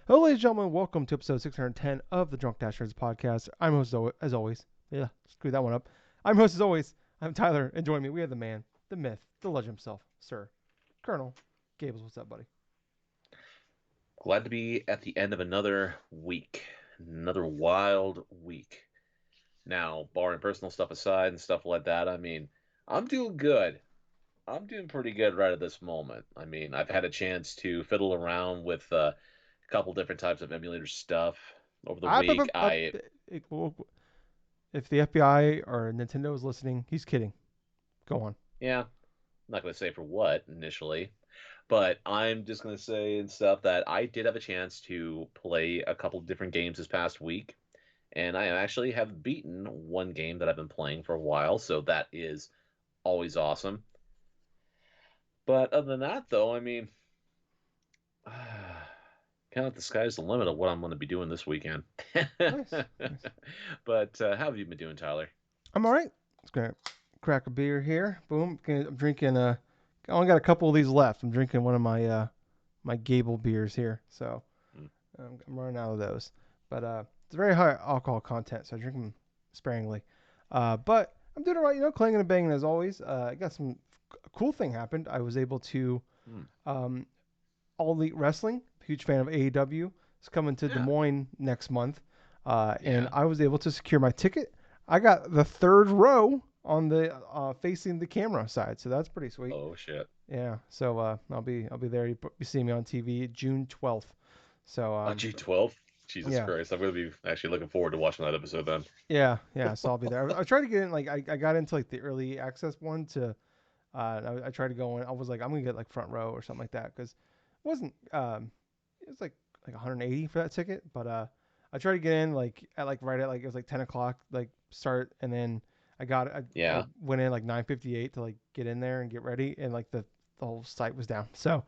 Hello, ladies and gentlemen. Welcome to episode 610 of the DrunkNerds podcast. I'm host as always. Yeah, screw that one up. I'm host as always. I'm Tyler, and join me, we have the man, the myth, the legend himself, Sir Colonel Gables. What's up, buddy? Glad to be at the end of another week, another wild week. Now, barring personal stuff aside and stuff like that, I'm doing good. I'm doing pretty good right at this moment. I've had a chance to fiddle around with a couple different types of emulator stuff over the Up, up, week. up, up. If the FBI or Nintendo is listening, he's kidding. Go on. Yeah, I'm not going to say for what initially, but I'm just going to say and stuff that I did have a chance to play a couple different games this past week. And I actually have beaten one game that I've been playing for a while, so that is always awesome. But other than that, though, kind of the sky's the limit of what I'm going to be doing this weekend. Nice, nice. But how have you been doing, Tyler? I'm all right. Just gonna crack a beer here. Boom. I'm drinking. I only got a couple of these left. I'm drinking one of my Gable beers here. So Mm. I'm running out of those. But it's very high alcohol content, so I drink them sparingly. But I'm doing all right, clanging and banging as always. I got some a cool thing happened. I was able to Mm. um, All Elite Wrestling. Huge fan of AEW. It's coming to Des Yeah, Moines next month, and yeah. I was able to secure my ticket. I got the third row on the facing the camera side, so that's pretty sweet. Oh shit. Yeah, so I'll be there. You see me on TV June 12th. So Oh, G12. Jesus yeah, Christ, I'm going to be actually looking forward to watching that episode then. yeah. So I'll be there. I tried to get in like I got into like the early access one to I tried to go in. I was like I'm gonna get like front row or something like that because it wasn't it was like 180 for that ticket, but I tried to get in like at like right at like it was like 10 o'clock like start, and then I Yeah. went in like 9:58 to like get in there and get ready, and like the whole site was down. So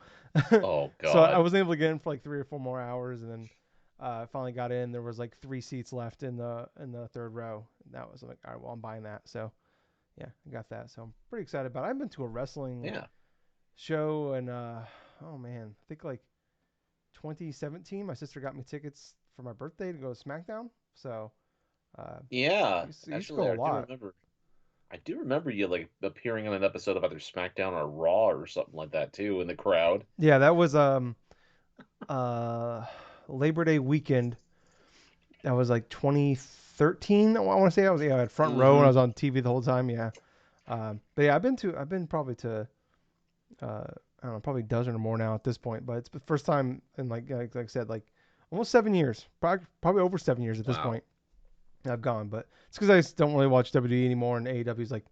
Oh so I God. wasn't able to get in for like 3 or 4 more hours, and then I finally got in. There was like 3 seats left in the third row. And that was like, all right, well I'm buying that. So yeah, I got that. So I'm pretty excited about it. I've been to a wrestling Yeah. show, and oh man, I think like 2017, my sister got me tickets for my birthday to go to SmackDown. So Yeah. used to Actually, go a lot. I do remember you like appearing on an episode of either SmackDown or Raw or something like that too in the crowd. Yeah, that was uh Labor Day weekend. That was like 2013. I want to say I had front row and I Mm-hmm. was on TV the whole time. Yeah. But yeah, I've been probably to I don't know, probably a dozen or more now at this point. But it's the first time in like I said, like almost 7 years, probably over 7 years at this Wow. point. I've gone, but it's because I just don't really watch WWE anymore, and AEW is like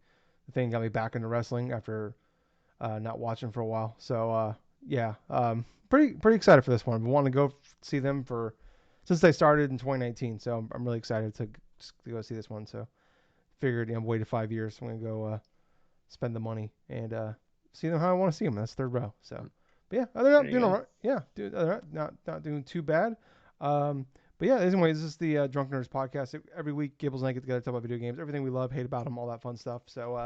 the thing that got me back into wrestling after not watching for a while. So yeah, pretty excited for this one. I've been wanting to go see them for since they started in 2019. So I'm really excited to go see this one. So figured waited 5 years. I'm gonna go spend the money and see them how I want to see them. That's third row. So, but yeah, other than There that, you doing all go. right. Yeah, other than that, not doing too bad. But yeah, anyway, this is the Drunk Nerds podcast. Every week, Gables and I get together to talk about video games, everything we love, hate about them, all that fun stuff. So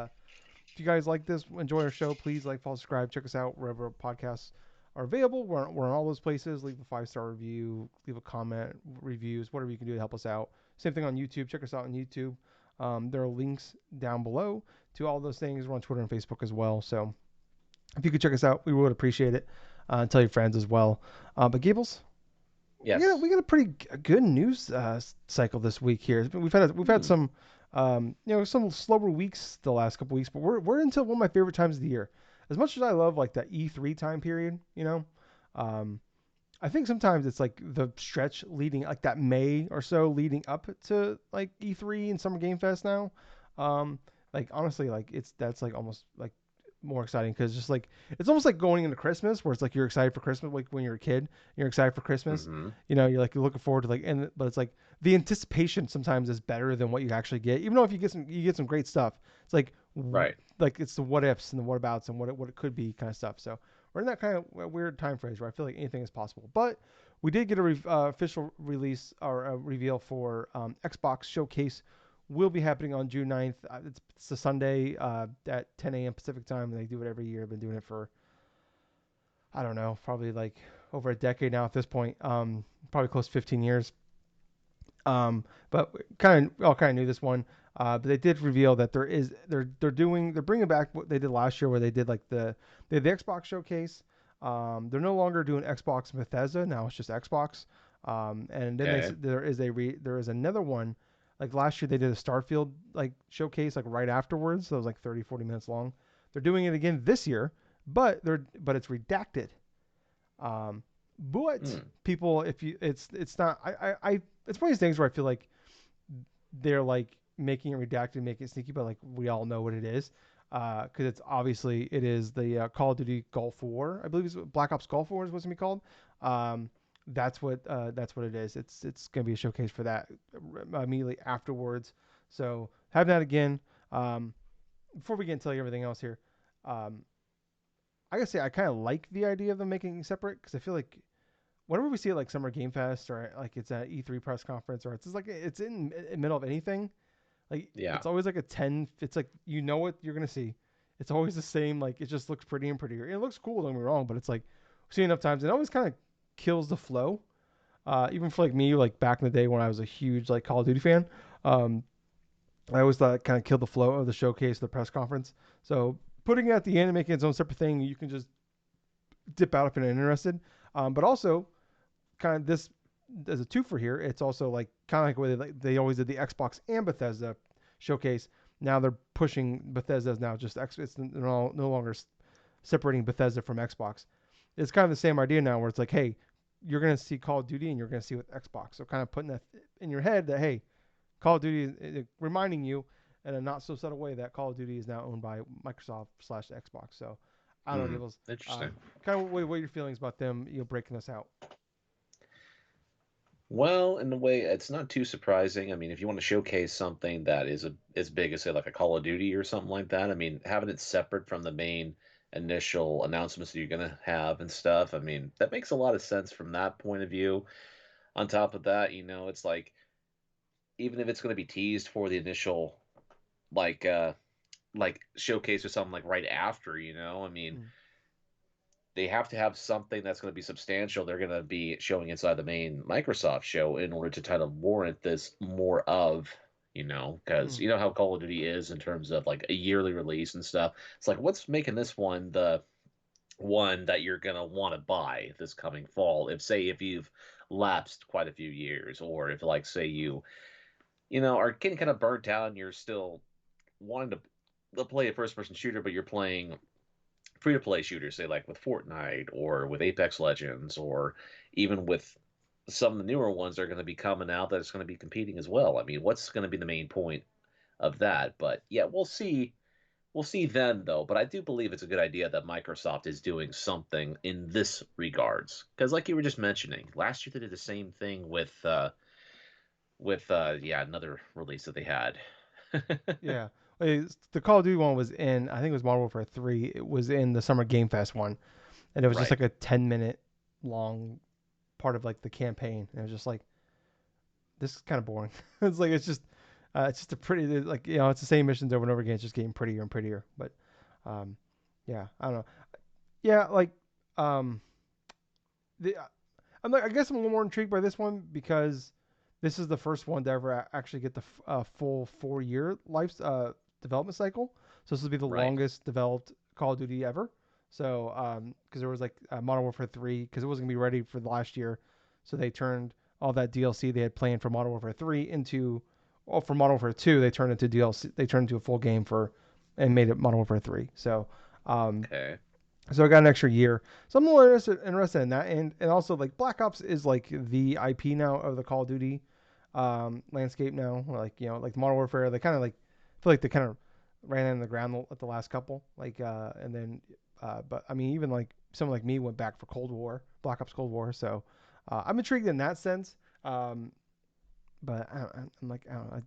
if you guys like this, enjoy our show, please like, follow, subscribe, check us out wherever podcasts are available. We're in all those places. Leave a 5-star review, leave a comment, reviews, whatever you can do to help us out. Same thing on YouTube. Check us out on YouTube. There are links down below to all those things. We're on Twitter and Facebook as well. So if you could check us out, we would appreciate it. Tell your friends as well. But Gables, Yes. we got a pretty good news cycle this week here. We've had Hmm. some some slower weeks the last couple weeks, but we're into one of my favorite times of the year. As much as I love like the E3 time period, um, I think sometimes it's like the stretch leading like that May or so leading up to like E3 and Summer Game Fest now. Um, like honestly, like that's like almost like more exciting because just like it's almost like going into Christmas where it's like you're excited for Christmas like when you're a kid, you're excited for Christmas. Mm-hmm. You're looking forward to like but it's like the anticipation sometimes is better than what you actually get. Even though if you get some great stuff, it's Right. like it's the what ifs and the what abouts and what it could be kind of stuff. So we're in that kind of weird time phrase where I feel like anything is possible. But we did get a official release or a reveal for Xbox Showcase. Will be happening on June 9th. It's a Sunday at 10 a.m. Pacific time. And they do it every year. I've been doing it for I don't know, probably like over a decade now at this point. Probably close to 15 years. But all kind of knew this one. But they did reveal that they're bringing back what they did last year, where they did like they did the Xbox showcase. They're no longer doing Xbox and Bethesda now; it's just Xbox. And then Okay. there is another one. Like last year, they did a Starfield like showcase like right afterwards. So it was like 30, 40 minutes long. They're doing it again this year, but it's redacted. But Hmm. people, if you, it's not. It's one of these things where I feel like they're like making it redacted, making it sneaky, but like we all know what it is, because it's obviously it is the Call of Duty Gulf War. I believe it's Black Ops Gulf War is what's gonna be called. Um, that's what it is. It's gonna be a showcase for that immediately afterwards. So have that again. Um, Before we get into like everything else here, um, I gotta say I kind of like the idea of them making it separate because I feel like whenever we see it like Summer Game Fest or like it's at E3 press conference or it's just like it's in the middle of anything, like Yeah. it's always like a 10. It's like you know what you're gonna see. It's always the same. Like it just looks pretty and prettier. It looks cool. Don't get me wrong, but it's like I've seen enough times. It always kind of kills the flow. Even for like me, like back in the day when I was a huge like Call of Duty fan, um, I always thought it kind of killed the flow of the showcase, the press conference. So putting it at the end and making its own separate thing, you can just dip out if you're interested. But also kind of this as a two for here. It's also like kind of like where they always did the Xbox and Bethesda showcase. Now they're pushing Bethesda's now just X. It's no longer separating Bethesda from Xbox. It's kind of the same idea now where it's like, hey, you're gonna see Call of Duty and you're gonna see with Xbox. So kind of putting that in your head that hey, Call of Duty is reminding you in a not so subtle way that Call of Duty is now owned by Microsoft slash Xbox. So I don't know, Hmm. Gables. Interesting. Kind of what are your feelings about them, breaking this out? Well, in a way, it's not too surprising. I mean, if you want to showcase something that is as big as say like a Call of Duty or something like that, I mean, having it separate from the main initial announcements that you're gonna have and stuff, I mean, that makes a lot of sense from that point of view. On top of that, it's like even if it's gonna be teased for the initial like uh like showcase or something like right after, I mean, Mm, they have to have something that's going to be substantial. They're going to be showing inside the main Microsoft show in order to kind of warrant this more of, because mm, you know how Call of Duty is in terms of like a yearly release and stuff. It's like, what's making this one the one that you're going to want to buy this coming fall? If you've lapsed quite a few years, or if, like, say are getting kind of burnt out and you're still wanting to play a first person shooter, but you're playing free to play shooters, say like with Fortnite or with Apex Legends, or even with some of the newer ones that are going to be coming out that is going to be competing as well. I mean, what's going to be the main point of that? But yeah, we'll see. We'll see then, though. But I do believe it's a good idea that Microsoft is doing something in this regards, because like you were just mentioning, last year they did the same thing with yeah, another release that they had. yeah. The Call of Duty one was in, I think it was Modern Warfare 3. It was in the Summer Game Fest one. And it was just Right. like a 10-minute long part of like the campaign. And it was just like, this is kind of boring. It's just a pretty, like, it's the same missions over and over again. It's just getting prettier and prettier. But, um, yeah, I don't know. Yeah, like, um, the, I'm like, I guess I'm a little more intrigued by this one because this is the first one to ever actually get the full 4 year life development cycle. So this will be the Right. longest developed Call of Duty ever. So because there was like Modern Warfare 3 because it wasn't gonna be ready for the last year, so they turned all that DLC they had planned for Modern Warfare 3 into, well, for Modern Warfare 2 they turned into DLC. They turned into a full game for and made it Modern Warfare 3. Um, Okay. so I got an extra year. So I'm a little interested in that, and also like Black Ops is like the IP now of the Call of Duty landscape now. Like like Modern Warfare, they kind of like feel like they kind of ran in the ground at the last couple. And then, but I mean, even like someone like me went back for Cold War, Black Ops Cold War. So I'm intrigued in that sense. Um, but I'm like, I don't know.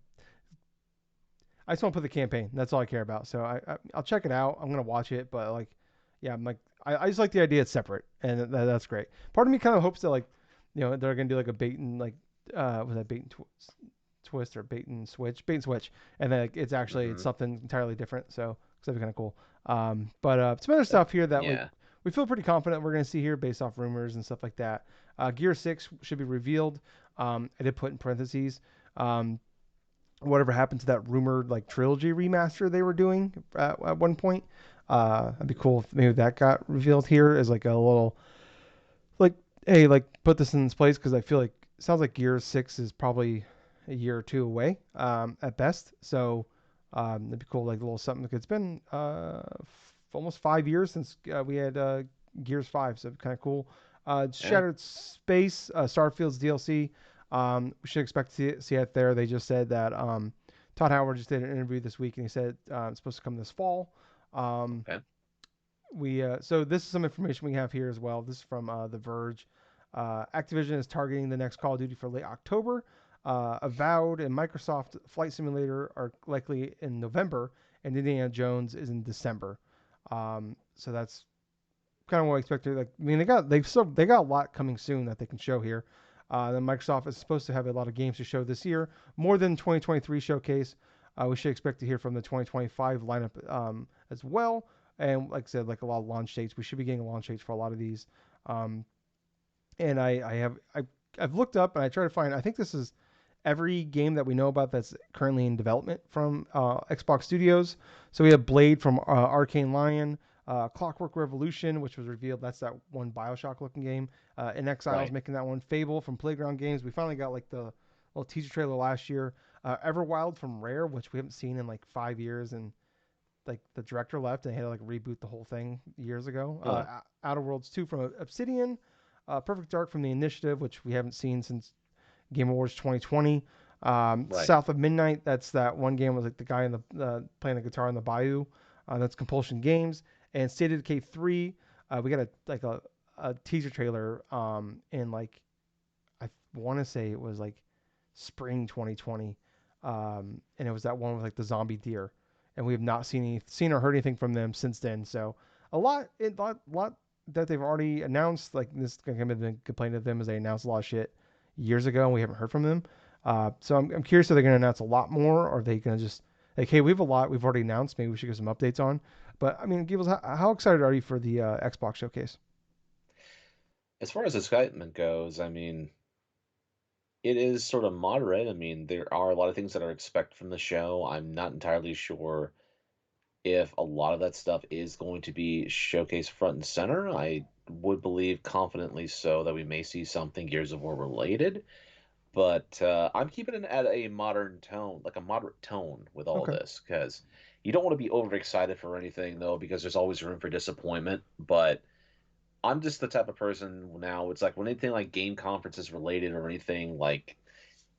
I just want to play the campaign. That's all I care about. So I'll check it out. I'm gonna watch it, but like, yeah, I'm like, I just like the idea it's separate, and that's great. Part of me kind of hopes that like, they're gonna do like a bait and like, was that bait and twist or bait and switch, and then like, it's Hmm. something entirely different. So that'd be kind of cool. But some other stuff here that like Yeah. we feel pretty confident we're going to see here based off rumors and stuff like that. Gear 6 should be revealed. I did put in parentheses. Um, Whatever happened to that rumored like trilogy remaster they were doing at one point. It'd be cool if maybe that got revealed here as like a little like, hey, like put this in its place because I feel like it sounds like Gear 6 is probably a year or two away at best. So it'd be cool, like a little something. Because it's been almost 5 years since we had Gears 5, so kind of cool. Yeah. Shattered Space, Starfield's DLC. We should expect to see it there. They just said that Todd Howard just did an interview this week and he said it's supposed to come this fall. Um, Okay. we So this is some information we have here as well. This is from The Verge. Activision is targeting the next Call of Duty for late October. Avowed and Microsoft Flight Simulator are likely in November, and Indiana Jones is in December. So that's kind of what I expected. Like, I mean, they got a lot coming soon that they can show here. Then Microsoft is supposed to have a lot of games to show this year, more than 2023 showcase. We should expect to hear from the 2025 lineup as well. And like I said, like a lot of launch dates, we should be getting launch dates for a lot of these. Um, and I've looked up and I try to find. I think this is every game that we know about that's currently in development from Xbox Studios. So we have Blade from Arcane Lion, Clockwork Revolution, which was revealed. That's that one Bioshock looking game. In Exiles Right. making that one. Fable from Playground Games. We finally got like the little teaser trailer last year. Everwild from Rare, which we haven't seen in like 5 years, and like the director left and they had to like reboot the whole thing years ago. Huh. Outer Worlds 2 from Obsidian. Perfect Dark from the Initiative, which we haven't seen since Game Awards 2020. Right. South of Midnight, that's that one game with like the guy in playing the guitar in the bayou. That's Compulsion Games. And State of Decay 3, we got a teaser trailer in like I want to say it was like spring 2020, and it was that one with like the zombie deer, and we have not seen or heard anything from them since then. So a lot that they've already announced. Like this kind of been complaining of them as they announced a lot of shit years ago, and we haven't heard from them. So I'm curious if they're going to announce a lot more, or are they going to just like, hey, we have a lot we've already announced. Maybe we should get some updates on. But I mean, Gables, how excited are you for the Xbox showcase? As far as excitement goes, I mean, it is sort of moderate. I mean, there are a lot of things that are expected from the show. I'm not entirely sure if a lot of that stuff is going to be showcased front and center. I would believe confidently so that we may see something Gears of War related, but I'm keeping it at a modern tone, like a moderate tone with all Okay. this, because you don't want to be overexcited for anything, though, because there's always room for disappointment. But I'm just the type of person now, it's like when anything like game conferences related or anything like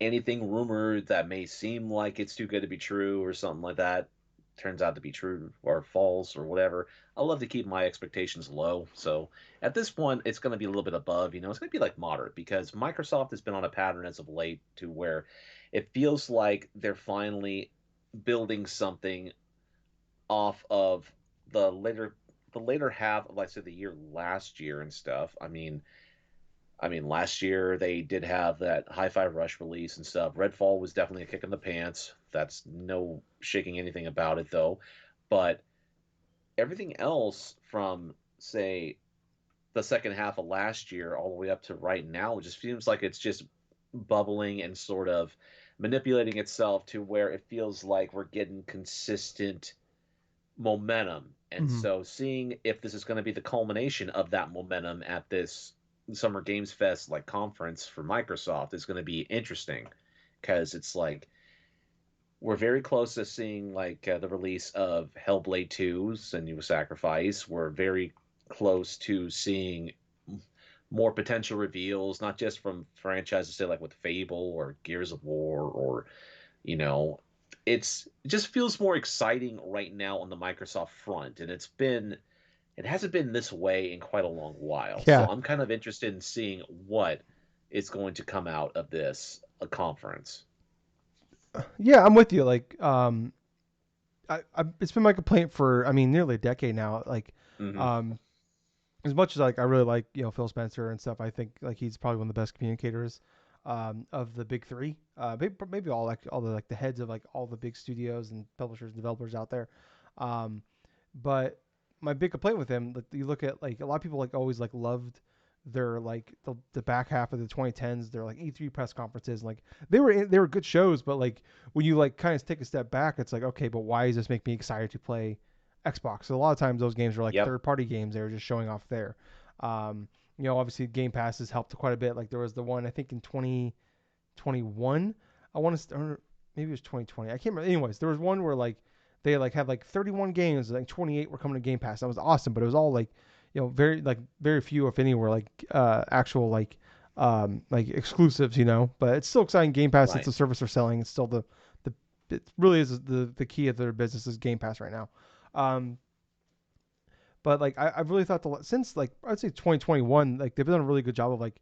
anything rumored that may seem like it's too good to be true or something like that turns out to be true or false or whatever. I love to keep my expectations low. So at this point, it's going to be a little bit above. It's going to be like moderate because Microsoft has been on a pattern as of late to where it feels like they're finally building something off of the later half of, like, say, the year last year and stuff. I mean, last year they did have that Hi-Fi Rush release and stuff. Redfall was definitely a kick in the pants. That's no shaking anything about it, though. But everything else from, say, the second half of last year all the way up to right now, it just seems like it's just bubbling and sort of manipulating itself to where it feels like we're getting consistent momentum. And Mm-hmm. so seeing if this is going to be the culmination of that momentum at this Summer Games Fest like conference for Microsoft is going to be interesting because it's like we're very close to seeing like the release of Hellblade 2's Senua Sacrifice. We're very close to seeing more potential reveals, not just from franchises, say like with Fable or Gears of War or you know, it just feels more exciting right now on the Microsoft front, and it hasn't been this way in quite a long while. So Yeah. I'm kind of interested in seeing what is going to come out of this conference. Yeah, I'm with you. Like, it's been my complaint for, I mean, nearly a decade now. Like, Hmm. um, as much as like I really like Phil Spencer and stuff, I think like he's probably one of the best communicators of the big three. Maybe all the like the heads of like all the big studios and publishers and developers out there. Um, but my big complaint with him, like you look at like a lot of people like always like loved their like the back half of the 2010s, their like E3 press conferences, like they were good shows, but like when you like kind of take a step back, it's like okay, but why does this make me excited to play Xbox? So a lot of times those games are like Yep. third party games, they were just showing off there. You know, obviously Game Pass has helped quite a bit. Like there was the one I think in 2021, I want to start, maybe it was 2020. I can't remember. Anyways, there was one where like they like had like 31 games, like 28 were coming to Game Pass. That was awesome, but it was all like, you know, very few if any were like actual like exclusives, you know. But it's still exciting. Game Pass, it's Right. a service they're selling. It's still the it really is the key of their business is Game Pass right now. Um, but like I've really thought since like I'd say 2021, like they've done a really good job of like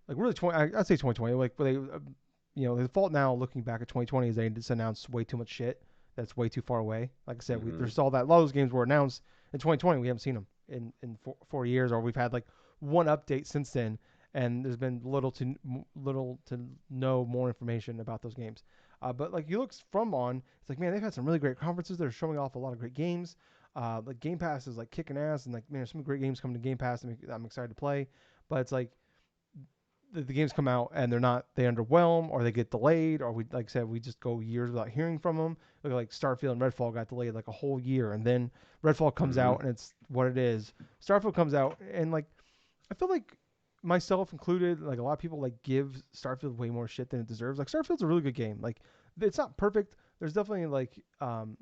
really 20. I'd say 2020. Like, but they, you know, the fault now looking back at 2020 is they just announced way too much shit that's way too far away. Like I said, Hmm. there's all that. A lot of those games were announced in 2020. We haven't seen them in 4 years, or we've had like one update since then, and there's been little to no more information about those games. But like you look from on, it's like man, they've had some really great conferences. They're showing off a lot of great games. Like Game Pass is like kicking ass, and like man, there's some great games coming to Game Pass. I'm excited to play, but it's like the games come out and they underwhelm or they get delayed or we like I said we just go years without hearing from them. Look like Starfield and Redfall got delayed like a whole year, and then Redfall comes Hmm. out and it's what it is. Starfield comes out and like I feel like myself included, like a lot of people like give Starfield way more shit than it deserves. Like Starfield's a really good game. Like it's not perfect. There's definitely like you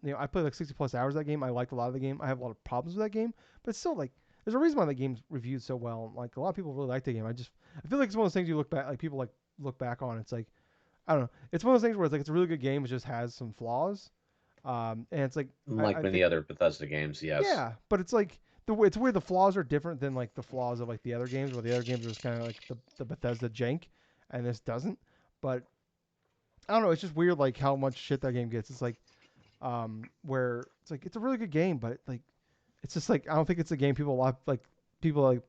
know I played like 60 plus hours of that game. I liked a lot of the game. I have a lot of problems with that game, but it's still like there's a reason why the game's reviewed so well. Like a lot of people really like the game. I feel like it's one of those things you look back like people like look back on. It's like I don't know. It's one of those things where it's like it's a really good game. It just has some flaws. And it's like Like I many think other Bethesda games, yes. yeah, but it's like it's where the flaws are different than like the flaws of like the other games, where the other games are just kind of like the Bethesda jank, and this doesn't. But I don't know. It's just weird like how much shit that game gets. It's like where it's like it's a really good game, but like it's just like I don't think it's a game people like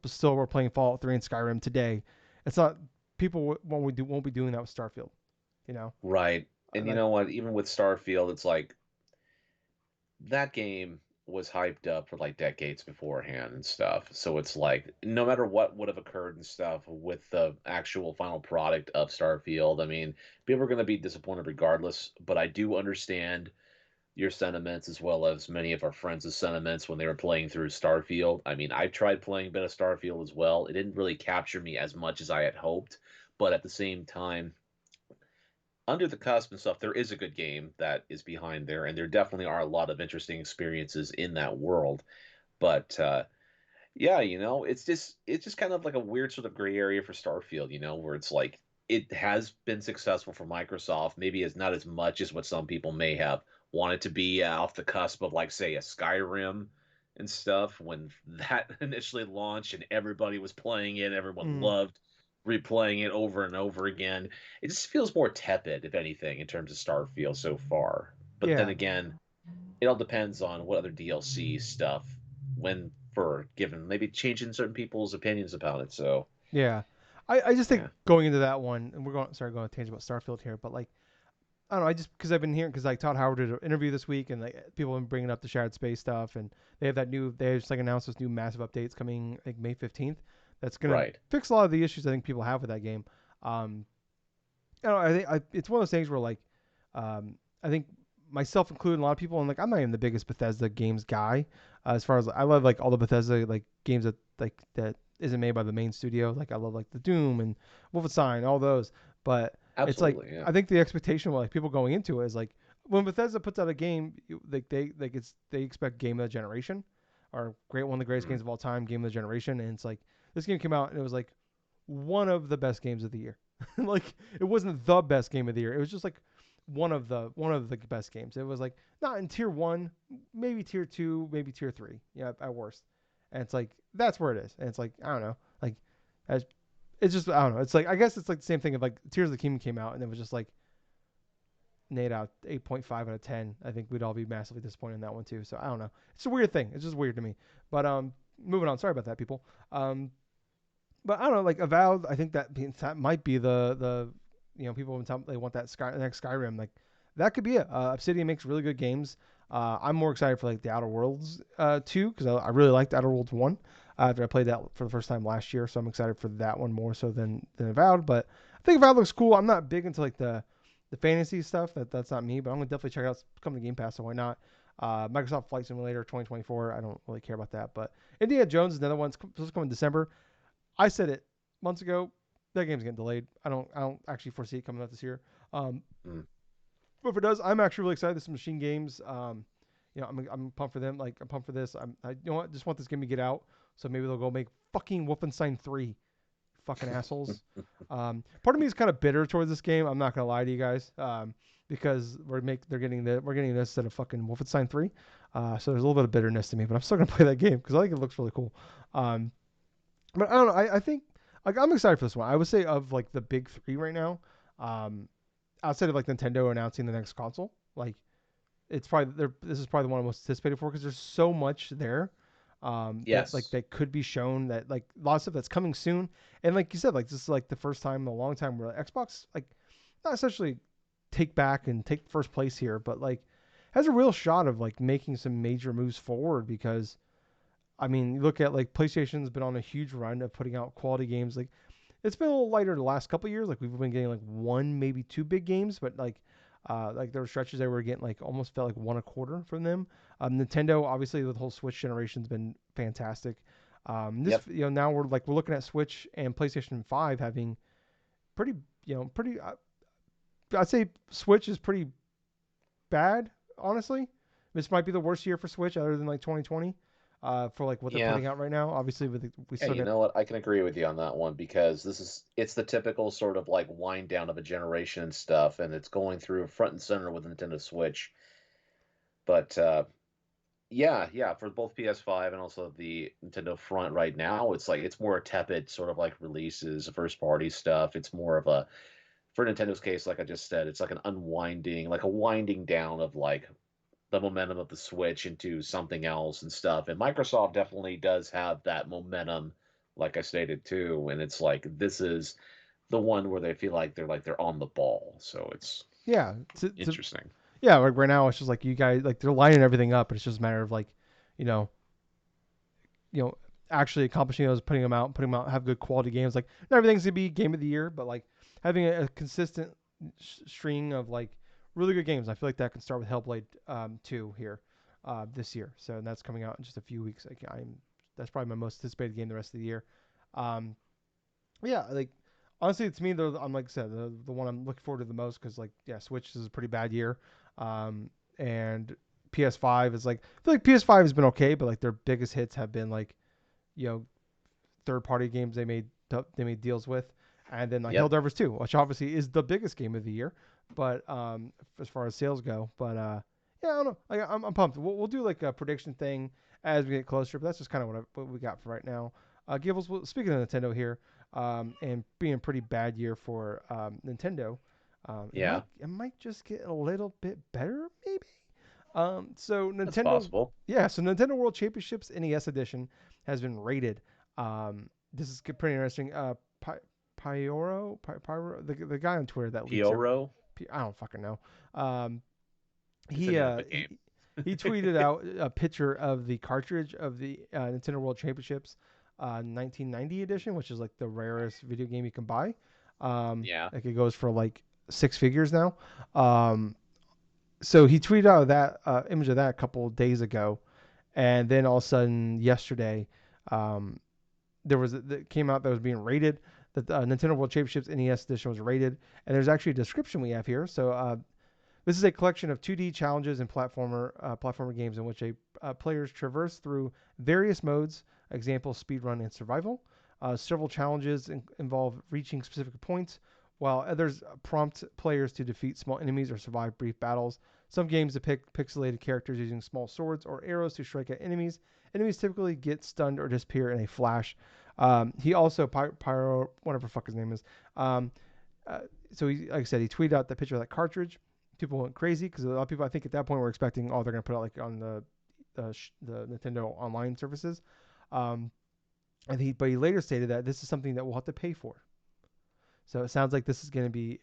still were playing Fallout 3 and Skyrim today. It's not people won't be doing that with Starfield. You know, Right. And you like know what? Even with Starfield, it's like that game was hyped up for like decades beforehand and stuff. So it's like no matter what would have occurred and stuff with the actual final product of Starfield, I mean, people are going to be disappointed regardless. But I do understand your sentiments as well as many of our friends' sentiments when they were playing through Starfield. I mean, I tried playing a bit of Starfield as well. It didn't really capture me as much as I had hoped, but at the same time, under the cusp and stuff, there is a good game that is behind there, and there definitely are a lot of interesting experiences in that world. But yeah, it's just kind of like a weird sort of gray area for Starfield, where it's like it has been successful for Microsoft, maybe as not as much as what some people may have wanted to be off the cusp of like say a Skyrim and stuff when that initially launched and everybody was playing it, everyone mm, loved replaying it over and over again. It just feels more tepid, if anything, in terms of Starfield so far. But then yeah, again, it all depends on what other DLC stuff when for given maybe changing certain people's opinions about it. So yeah. I just think yeah, going into that one, and we're going sorry going to tangent about Starfield here, but like I don't know. I just because I've been hearing because like Todd Howard did an interview this week, and like people have been bringing up the shared space stuff, and they just like announced this new massive updates coming like May 15th. That's gonna right. fix a lot of the issues I think people have with that game. Um, I don't know, it's one of those things where like, I think myself included, a lot of people, and like I'm not even the biggest Bethesda games guy. As far as I love like all the Bethesda like games that isn't made by the main studio. Like I love like the Doom and Wolfenstein, all those. But it's like Absolutely, yeah. I think the expectation of like people going into it is like when Bethesda puts out a game, they expect game of the generation, or great one of the greatest Hmm. games of all time, game of the generation, and it's like this game came out and it was like one of the best games of the year. Like it wasn't the best game of the year. It was just like one of the best games. It was like not in tier one, maybe tier two, maybe tier three. Yeah, at worst. And it's like that's where it is. And it's like I don't know, like as it's just I don't know. It's like I guess it's like the same thing of like Tears of the Kingdom came out and it was just like an 8.5 out of 10. I think we'd all be massively disappointed in that one too. So I don't know. It's a weird thing. It's just weird to me. But moving on. Sorry about that, people. But I don't know, like Avowed. I think that might be the people when they want that next Skyrim. Like that could be it. Obsidian makes really good games. I'm more excited for like the Outer Worlds 2 because I really liked Outer Worlds 1 after I played that for the first time last year. So I'm excited for that one more so than Avowed. But I think Avowed looks cool. I'm not big into like the fantasy stuff. That's not me. But I'm gonna definitely check it out. It's coming to Game Pass, so why not? Microsoft Flight Simulator 2024. I don't really care about that. But Indiana Jones is another one. It's supposed to come in December. I said it months ago. That game's getting delayed. I don't actually foresee it coming out this year. Um, Mm. but if it does, I'm actually really excited. This Machine Games. I'm pumped for them. Like I'm pumped for this. You know what? Just want this game to get out. So maybe they'll go make fucking Wolfenstein 3. Fucking assholes. Part of me is kind of bitter towards this game. I'm not gonna lie to you guys. Because we're getting this instead of fucking Wolfenstein 3. So there's a little bit of bitterness to me, but I'm still gonna play that game because I think it looks really cool. Um, but I don't know. I think like I'm excited for this one. I would say of like the big three right now. Um, Outside of like Nintendo announcing the next console, like it's probably this is probably the one I'm most anticipated for because there's so much there that like Yes. that could be shown that like lots of that's coming soon. And like you said, like this is like the first time in a long time where Xbox like not essentially take back and take first place here, but like has a real shot of like making some major moves forward because I mean, you look at like PlayStation's been on a huge run of putting out quality games. Like it's been a little lighter the last couple of years. Like we've been getting like one, maybe two big games, but like there were stretches that we were getting like almost felt like one a quarter from them. Nintendo, obviously, with the whole Switch generation's been fantastic. This Yep. now we're looking at Switch and PlayStation 5 having pretty pretty. I'd say Switch is pretty bad, honestly. This might be the worst year for Switch other than like 2020 for like what they're Yeah. putting out right now. Obviously, we Yeah, still you got know what? I can agree with you on that one because it's the typical sort of like wind down of a generation and stuff, and it's going through front and center with Nintendo Switch. But yeah, for both PS5 and also the Nintendo front right now, it's like it's more tepid sort of like releases, first party stuff. It's more of a for Nintendo's case, like I just said, it's like an unwinding, like a winding down of like the momentum of the Switch into something else and stuff. And Microsoft definitely does have that momentum, like I stated too. And it's like this is the one where they feel like they're on the ball. So it's yeah interesting. yeah, like right now it's just like you guys like they're lining everything up, and it's just a matter of like you know you know actually accomplishing those, putting them out, have good quality games. Like not everything's gonna be game of the year, but like having a consistent string of like really good games. I feel like that can start with Hellblade 2 here this year. So that's coming out in just a few weeks. Like that's probably my most anticipated game the rest of the year. Um, yeah, like honestly, to me, I'm like I said, the one I'm looking forward to the most because like yeah, Switch is a pretty bad year, and PS5 is like I feel like PS5 has been okay, but like their biggest hits have been like you know third party games they made deals with, and then like Yep. Helldivers 2, which obviously is the biggest game of the year, but as far as sales go, but yeah, I don't know, I'm pumped. We'll do like a prediction thing as we get closer, but that's just kind of what we got for right now. Gables, well, speaking of Nintendo here, and being a pretty bad year for Nintendo, it Yeah, might just get a little bit better, maybe. So that's Nintendo, possible. yeah, so Nintendo World Championships NES Edition has been rated. This is pretty interesting. Pyro, the guy on Twitter that leaks every, Pioro. I don't fucking know. Um, It's the he name of uh the game. he he tweeted out a picture of the cartridge of the Nintendo World Championships 1990 edition, which is like the rarest video game you can buy. Yeah. Like it goes for like six figures now. Um, so he tweeted out that image of that a couple of days ago, and then all of a sudden yesterday, um, there was that came out that was being rated. That the Nintendo World Championships NES edition was rated, and there's actually a description we have here. So this is a collection of 2D challenges and platformer games in which players traverse through various modes, example speedrun and survival. Several challenges involve reaching specific points, while others prompt players to defeat small enemies or survive brief battles. Some games depict pixelated characters using small swords or arrows to strike at enemies. Enemies typically get stunned or disappear in a flash. He also Pyro, whatever the fuck his name is. Um, uh, so he, like I said, he tweeted out the picture of that cartridge. People went crazy because a lot of people, I think, at that point were expecting, oh, they're gonna put it like on the Nintendo online services. Um, but he later stated that this is something that we'll have to pay for. So it sounds like this is going to be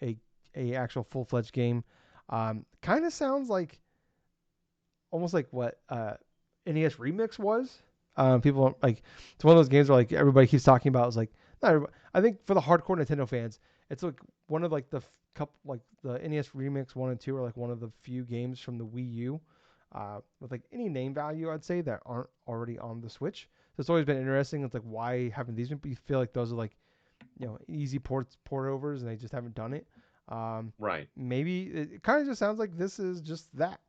a actual full fledged game. Kind of sounds like almost like what NES Remix was. People like it's one of those games where like everybody keeps talking about. It's like not everybody, I think for the hardcore Nintendo fans, it's like one of like the couple like the NES Remix 1 and 2 are like one of the few games from the Wii U with like any name value I'd say that aren't already on the Switch. So it's always been interesting. It's like why haven't these been? But you feel like those are like easy port overs and they just haven't done it. Um, Right. Maybe it kind of just sounds like this is just that.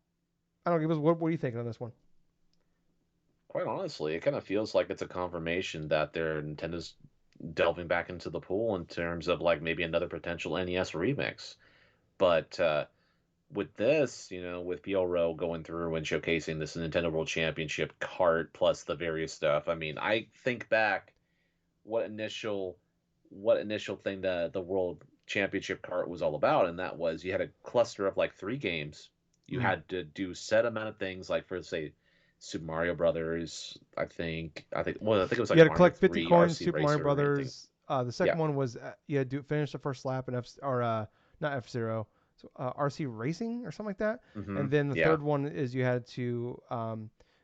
I don't know. What are you thinking on this one? Quite honestly, it kind of feels like it's a confirmation that their Nintendo's delving back into the pool in terms of like maybe another potential NES remix. But with this, with PLRO going through and showcasing this Nintendo World Championship cart plus the various stuff, I mean, I think back what initial thing the World Championship cart was all about, and that was you had a cluster of like three games. You Mm. had to do set amount of things, like for say Super Mario Brothers. I think it was You like had to Mario collect 50 Three, coins, RC Super Mario Racer, and things. Brothers. The Yeah. second one was you had to finish the first lap in not F Zero, so, RC Racing or something like that. Mm-hmm. And then the Yeah. third one is you had to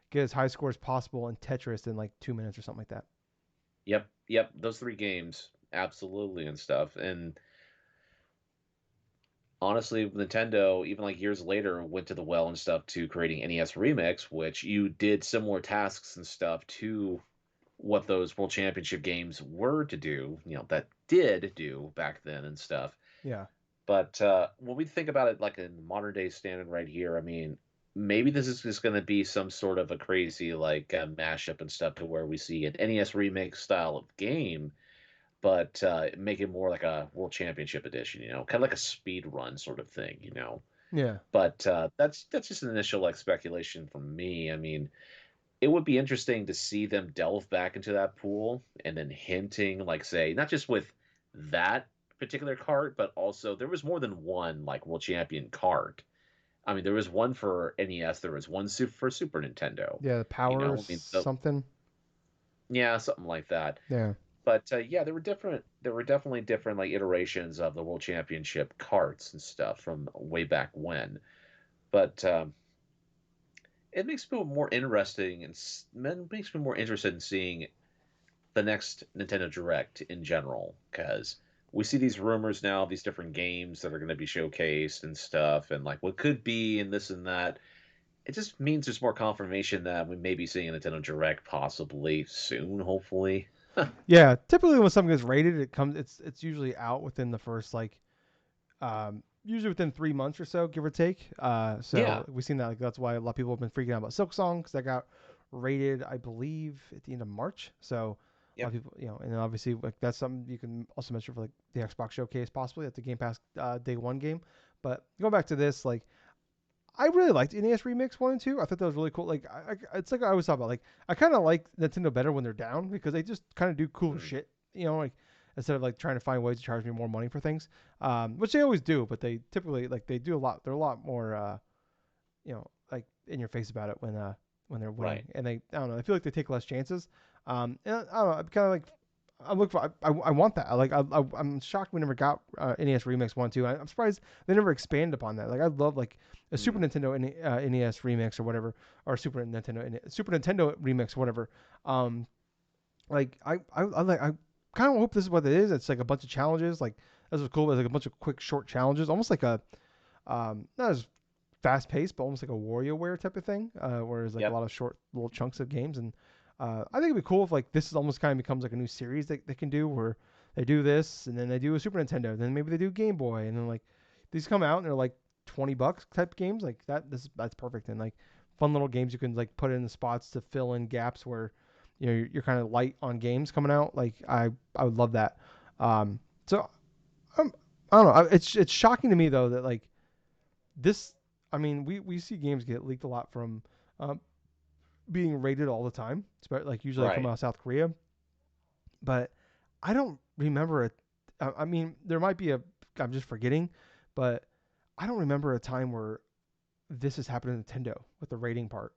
get as high score as possible in Tetris in like 2 minutes or something like that. Yep. Yep. Those three games, absolutely, and stuff. And honestly, Nintendo, even like years later, went to the well and stuff to creating NES Remix, which you did similar tasks and stuff to what those World Championship games were to do, that did do back then and stuff. Yeah. But when we think about it like a modern day standard right here, I mean, maybe this is just going to be some sort of a crazy like mashup and stuff to where we see an NES remake style of game, but make it more like a World Championship edition, kind of like a speed run sort of thing. Yeah. But that's just an initial like speculation from me. I mean, it would be interesting to see them delve back into that pool and then hinting, like, say, not just with that particular cart, but also there was more than one like world champion cart. I mean, there was one for NES, there was one for Super Nintendo. Yeah. The power I mean, something. yeah, something like that. Yeah. But yeah, there were different. There were definitely different like iterations of the World Championship carts and stuff from way back when. But it makes me more interesting and makes me more interested in seeing the next Nintendo Direct in general, because we see these rumors now of these different games that are going to be showcased and stuff, and like what could be and this and that. It just means there's more confirmation that we may be seeing a Nintendo Direct possibly soon, hopefully. Yeah. Typically, when something is rated, it's usually out within the first like usually within 3 months or so, give or take. Yeah. So we've seen that. Like, that's why a lot of people have been freaking out about Silk Song because that got rated, I believe, at the end of March. So a lot Yep. of people, and then obviously like that's something you can also mention for like the Xbox Showcase possibly at the Game Pass Day One game. But going back to this, like I really liked NES Remix 1 and 2. I thought that was really cool. Like it's like I always talk about. Like I kind of like Nintendo better when they're down because they just kind of do cool Hmm. shit. Like instead of like trying to find ways to charge me more money for things, which they always do. But they typically like they do a lot. They're a lot more like in your face about it when they're winning. Right. And they I don't know. I feel like they take less chances. And I don't know. I'm kind of like I'm looking for. I want that. I'm shocked we never got NES Remix 1 2. I'm surprised they never expanded upon that. Like I love like a Super Hmm. Nintendo NES Remix or whatever, or Super Nintendo Remix or whatever. Um, like I kind of hope this is what it is. It's like a bunch of challenges. Like this was cool. It's like a bunch of quick short challenges, almost like a not as fast paced, but almost like a WarioWare type of thing. Where there's like a Yep. lot of short little chunks of games, and I think it'd be cool if like this is almost kind of becomes like a new series that they can do where they do this and then they do a Super Nintendo, then maybe they do Game Boy, and then like these come out and they're like $20 type games like that. That's perfect and like fun little games you can like put in the spots to fill in gaps where you're kind of light on games coming out. Like I would love that. So um, I don't know. It's shocking to me though that like this. I mean, we see games get leaked a lot from um, being rated all the time. It's like usually they come Right. out of South Korea, but I don't remember it. I mean, there might be a. I'm just forgetting, but I don't remember a time where this has happened to Nintendo with the rating part.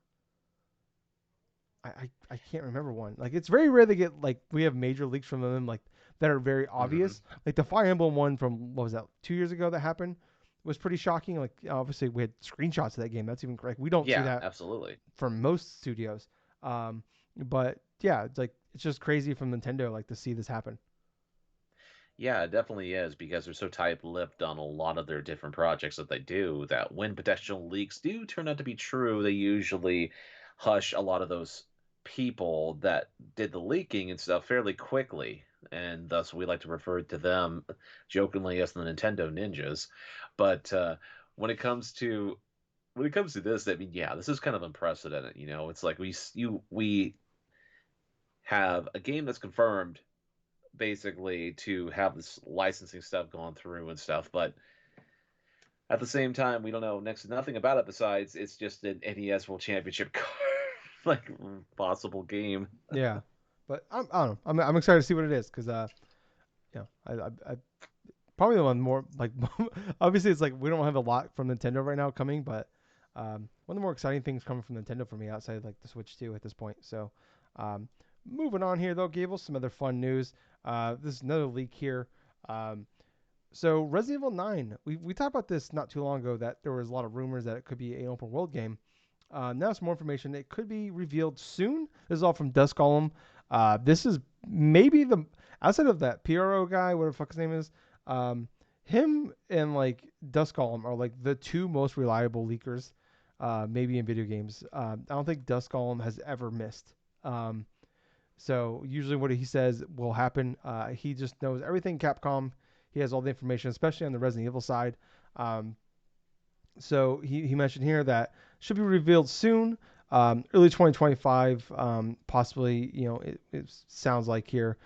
I can't remember one. Like it's very rare they get like we have major leaks from them like that are very Hmm. obvious. Like the Fire Emblem one from what was that 2 years ago that happened. was pretty shocking. Like obviously we had screenshots of that game. That's even correct. We don't see Yeah, that absolutely. from most studios. Um, but yeah, it's like it's just crazy from Nintendo like to see this happen. Yeah, it definitely is because they're so tight-lipped on a lot of their different projects that they do that when potential leaks do turn out to be true, they usually hush a lot of those people that did the leaking and stuff fairly quickly. And thus we like to refer to them jokingly as the Nintendo ninjas. But when it comes to this, I mean, yeah, this is kind of unprecedented. It's like we have a game that's confirmed basically to have this licensing stuff gone through and stuff. But at the same time, we don't know next to nothing about it besides it's just an NES World Championship card, like possible game. Yeah, but I don't know. I'm excited to see what it is because I probably the one more like obviously it's like we don't have a lot from Nintendo right now coming, but one of the more exciting things coming from Nintendo for me outside like the Switch 2 at this point. So um, moving on here though, Gable, some other fun news. This is another leak here. Um, so Resident Evil 9, we talked about this not too long ago that there was a lot of rumors that it could be an open world game. Now some more information. It could be revealed soon. This is all from Dusk Golem. This is maybe the outside of that PRO guy, whatever the fuck his name is. Um, him and like Dusk Golem are like the two most reliable leakers, maybe in video games. I don't think Dusk Golem has ever missed. So usually what he says will happen. He just knows everything Capcom. He has all the information, especially on the Resident Evil side. Um, so he mentioned here that should be revealed soon, early 2025, possibly. It sounds like here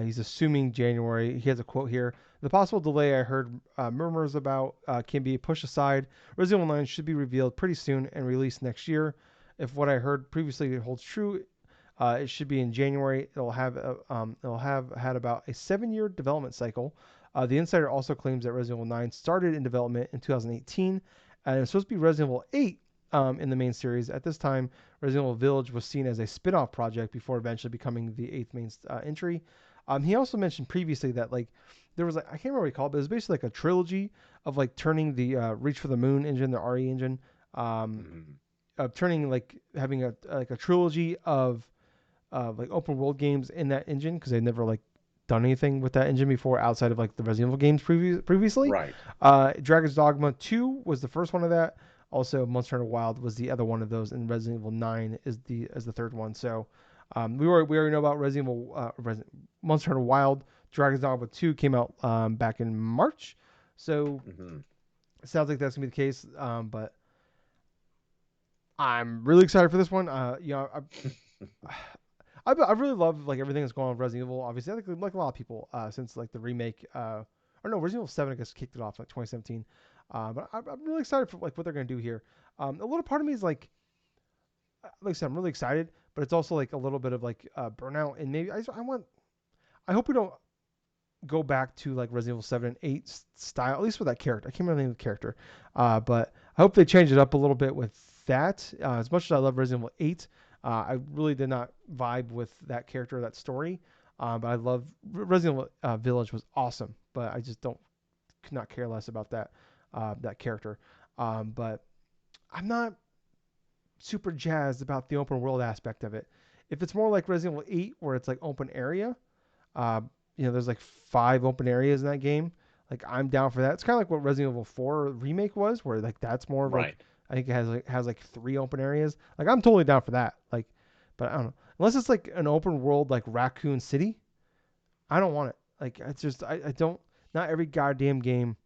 he's assuming January. He has a quote here. The possible delay I heard murmurs about can be pushed aside. Resident Evil 9 should be revealed pretty soon and released next year. If what I heard previously holds true, it should be in January. It'll have had about a 7-year development cycle. The Insider also claims that Resident Evil 9 started in development in 2018, and it's supposed to be Resident Evil 8 in the main series. At this time, Resident Evil Village was seen as a spin-off project before eventually becoming the eighth main entry. He also mentioned previously that like there was like I can't remember what he called it, but it was basically like a trilogy of like turning the Reach for the Moon engine, the RE engine, um, Mhm. of turning like having a trilogy of like open world games in that engine because they never like done anything with that engine before outside of like the Resident Evil games previously. Right. Dragon's Dogma 2 was the first one of that. Also, Monster Hunter Wild was the other one of those, and Resident Evil 9 is the third one. So we already know about Monster Hunter Wild. Dragon's Dogma 2 came out back in March, so Hmm. it sounds like that's gonna be the case. But I'm really excited for this one. I really love like everything that's going on with Resident Evil. Obviously, like a lot of people since like the remake. Or no, Resident Evil 7 I guess kicked it off like 2017. But I'm really excited for like what they're gonna do here. A little part of me is like I said, I'm really excited, but it's also like a little bit of like burnout, and maybe I want. I hope we don't go back to like Resident Evil 7 and 8 style, at least with that character. I can't remember the name of the character, but I hope they change it up a little bit with that. As much as I love Resident Evil 8, I really did not vibe with that character, that story. But I love Resident Evil Village was awesome, but I just don't could not care less about that character. But I'm not super jazzed about the open world aspect of it. If it's more like Resident Evil 8, where it's like open area, uh, there's like 5 open areas in that game. Like I'm down for that. It's kind of like what Resident Evil 4 remake was, where like that's more of like Right. I think it has like 3 open areas. Like I'm totally down for that. Like, but I don't know unless it's like an open world like Raccoon City. I don't want it. Like it's just I don't. Not every goddamn game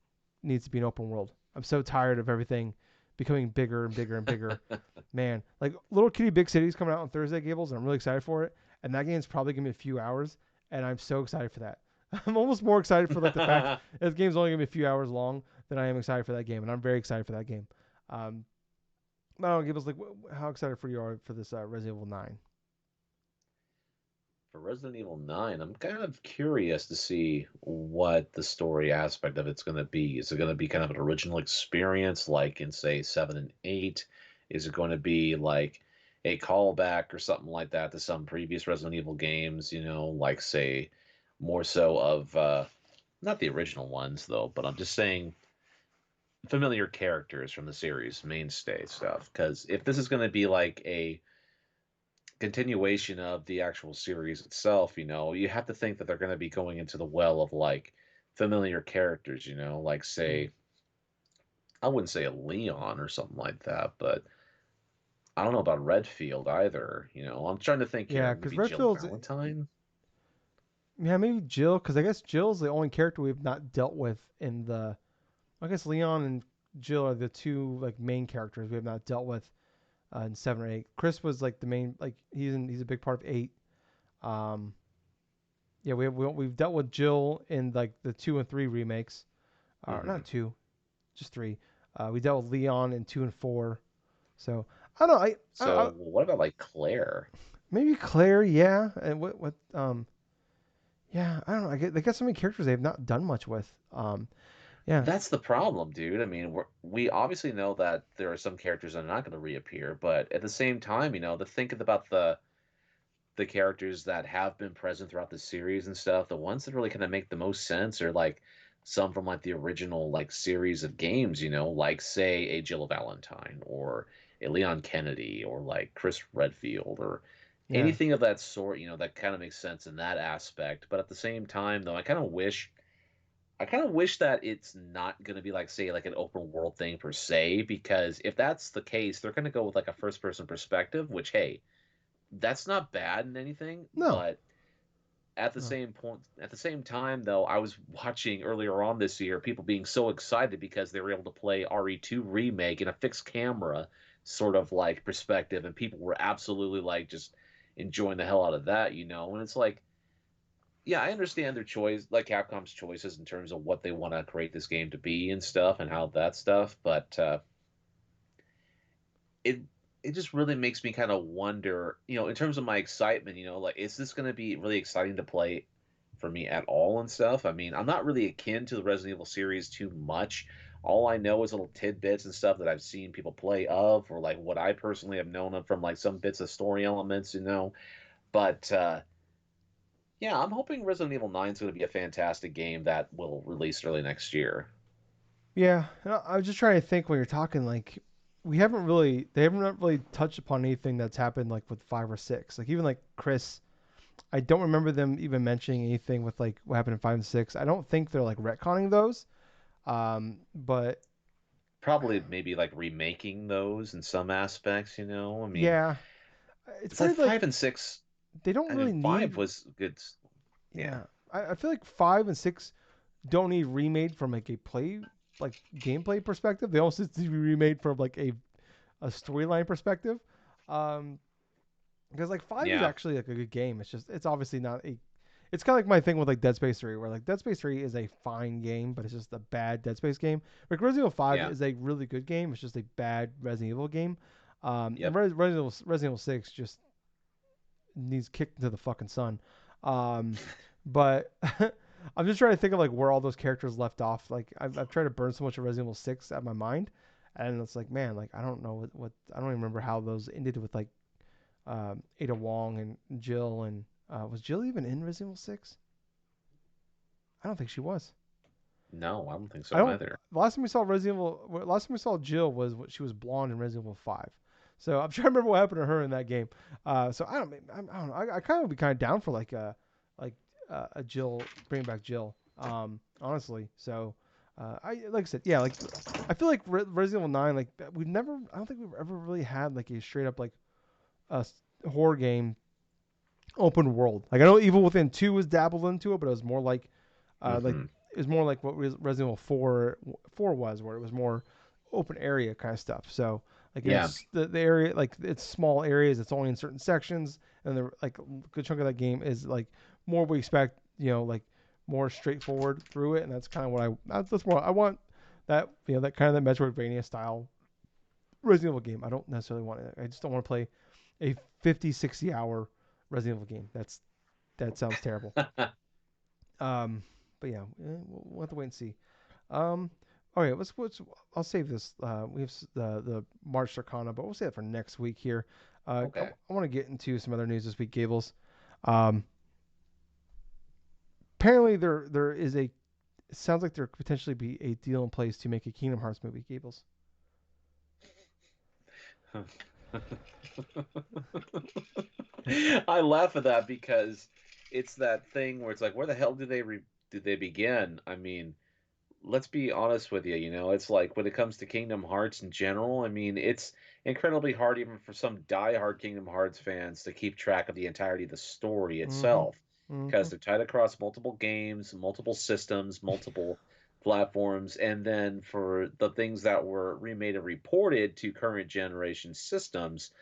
needs to be an open world. I'm so tired of everything becoming bigger and bigger and bigger. Man, like Little Kitty Big City is coming out on Thursday, Gables, and I'm really excited for it. And that game's probably gonna be a few hours, and I'm so excited for that. I'm almost more excited for like the fact that the game's only gonna be a few hours long than I am excited for that game, and I'm very excited for that game. Um, I don't know, Gables, like how excited for you are for this Resident Evil 9? For Resident Evil 9, I'm kind of curious to see what the story aspect of it's going to be. Is it going to be kind of an original experience like in, say, 7 and 8? Is it going to be like a callback or something like that to some previous Resident Evil games, like, say, more so of, not the original ones, though, but I'm just saying familiar characters from the series mainstay stuff. Because if this is going to be like a continuation of the actual series itself, you have to think that they're going to be going into the well of like familiar characters, like Mm. say I wouldn't say a Leon or something like that, but I don't know about Redfield either. I'm trying to think here. Yeah, because Maybe Jill Redfield's Valentine. yeah maybe Jill because I guess Jill's the only character we've not dealt with in the. I guess Leon and Jill are the two like main characters we have not dealt with in 7 or 8. Chris was like the main like he's a big part of 8. Um, yeah, we've dealt with Jill in like the 2 and 3 remakes. Hmm. Not 2, just 3. We dealt with Leon in 2 and 4. So I don't know. I So what about like Claire? maybe Claire. Yeah, and what yeah. I don't know. They got so many characters they have not done much with. Yeah, That's the problem, dude. I mean, we obviously know that there are some characters that are not going to reappear, but at the same time, to think about the characters that have been present throughout the series and stuff, the ones that really kind of make the most sense are like some from like the original like series of games, like say a Jill Valentine or a Leon Kennedy or like Chris Redfield or yeah, anything of that sort, that kind of makes sense in that aspect. But at the same time, though, I kind of wish that it's not going to be like say like an open world thing per se, because if that's the case, they're going to go with like a first person perspective, which hey, that's not bad in anything, no, but no, at the same time though, I was watching earlier on this year people being so excited because they were able to play RE2 remake in a fixed camera sort of like perspective, and people were absolutely like just enjoying the hell out of that, and it's like, yeah, I understand their choice, like Capcom's choices in terms of what they want to create this game to be and stuff and how that stuff, but it it just really makes me kind of wonder, in terms of my excitement, like is this going to be really exciting to play for me at all and stuff? I mean, I'm not really akin to the Resident Evil series too much. All I know is little tidbits and stuff that I've seen people play of, or like what I personally have known of from like some bits of story elements, But yeah, I'm hoping Resident Evil 9 is going to be a fantastic game that will release early next year. yeah. I was just trying to think when you're talking like they haven't really touched upon anything that's happened like with 5 or 6. Like even like Chris, I don't remember them even mentioning anything with like what happened in 5 and 6. I don't think they're like retconning those. But Probably maybe like remaking those in some aspects. I mean, yeah, it's it's like weird. Like 5 and 6. they don't I mean, really five need. was good. Yeah, Yeah, I feel like 5 and 6 don't need remade from like a like gameplay perspective. They also need to be remade from like a storyline perspective. Um, because like 5 is yeah, actually like a good game. It's obviously not a. It's kind of like my thing with like Dead Space 3, where like Dead Space 3 is a fine game, but it's just a bad Dead Space game. Like Resident Evil 5 yeah, is a really good game. It's just a bad Resident Evil game. And yep. Resident Evil 6 just needs kicked into the fucking sun. Um, but I'm just trying to think of like where all those characters left off. Like I've tried to burn so much of Resident Evil 6 out of my mind, and it's like man, like I don't know what I don't even remember how those ended with like Ada Wong and Jill and was Jill even in Resident Evil 6? I don't think she was. No, I don't think I so don't. either. Last time we saw Jill was what she was blonde in Resident Evil 5. So I'm trying to remember what happened to her in that game. So I don't know. I kind of would be kind of down for like a Jill, bring back Jill. Honestly. So I like I said, yeah. Like I feel like Resident Evil 9, like I don't think we've ever really had like a straight up like a horror game open world. Like I know Evil Within 2 was dabbled into it, but it was more like Hmm. it was more like what Resident Evil 4 was, where it was more open area kind of stuff. So like Yeah, the area, like it's small areas, it's only in certain sections, and the like a good chunk of that game is like more we expect, like more straightforward through it, and that's kind of what that's more I want that that kind of that Metroidvania style Resident Evil game. I don't necessarily want it. I just don't want to play a 50, 60 hour Resident Evil game. That sounds terrible. Um, but yeah, we'll have to wait and see. Um, all right, I'll save this. We have the March Arcana, but we'll save it for next week here. okay. I want to get into some other news this week, Gables. Um, apparently there is it sounds like there could potentially be a deal in place to make a Kingdom Hearts movie, Gables. I laugh at that because it's that thing where it's like, where the hell did they begin? I mean, let's be honest with you, it's like when it comes to Kingdom Hearts in general, I mean, it's incredibly hard even for some diehard Kingdom Hearts fans to keep track of the entirety of the story Mm-hmm. itself Mm-hmm. because they're tied across multiple games, multiple systems, multiple platforms, and then for the things that were remade and reported to current generation systems,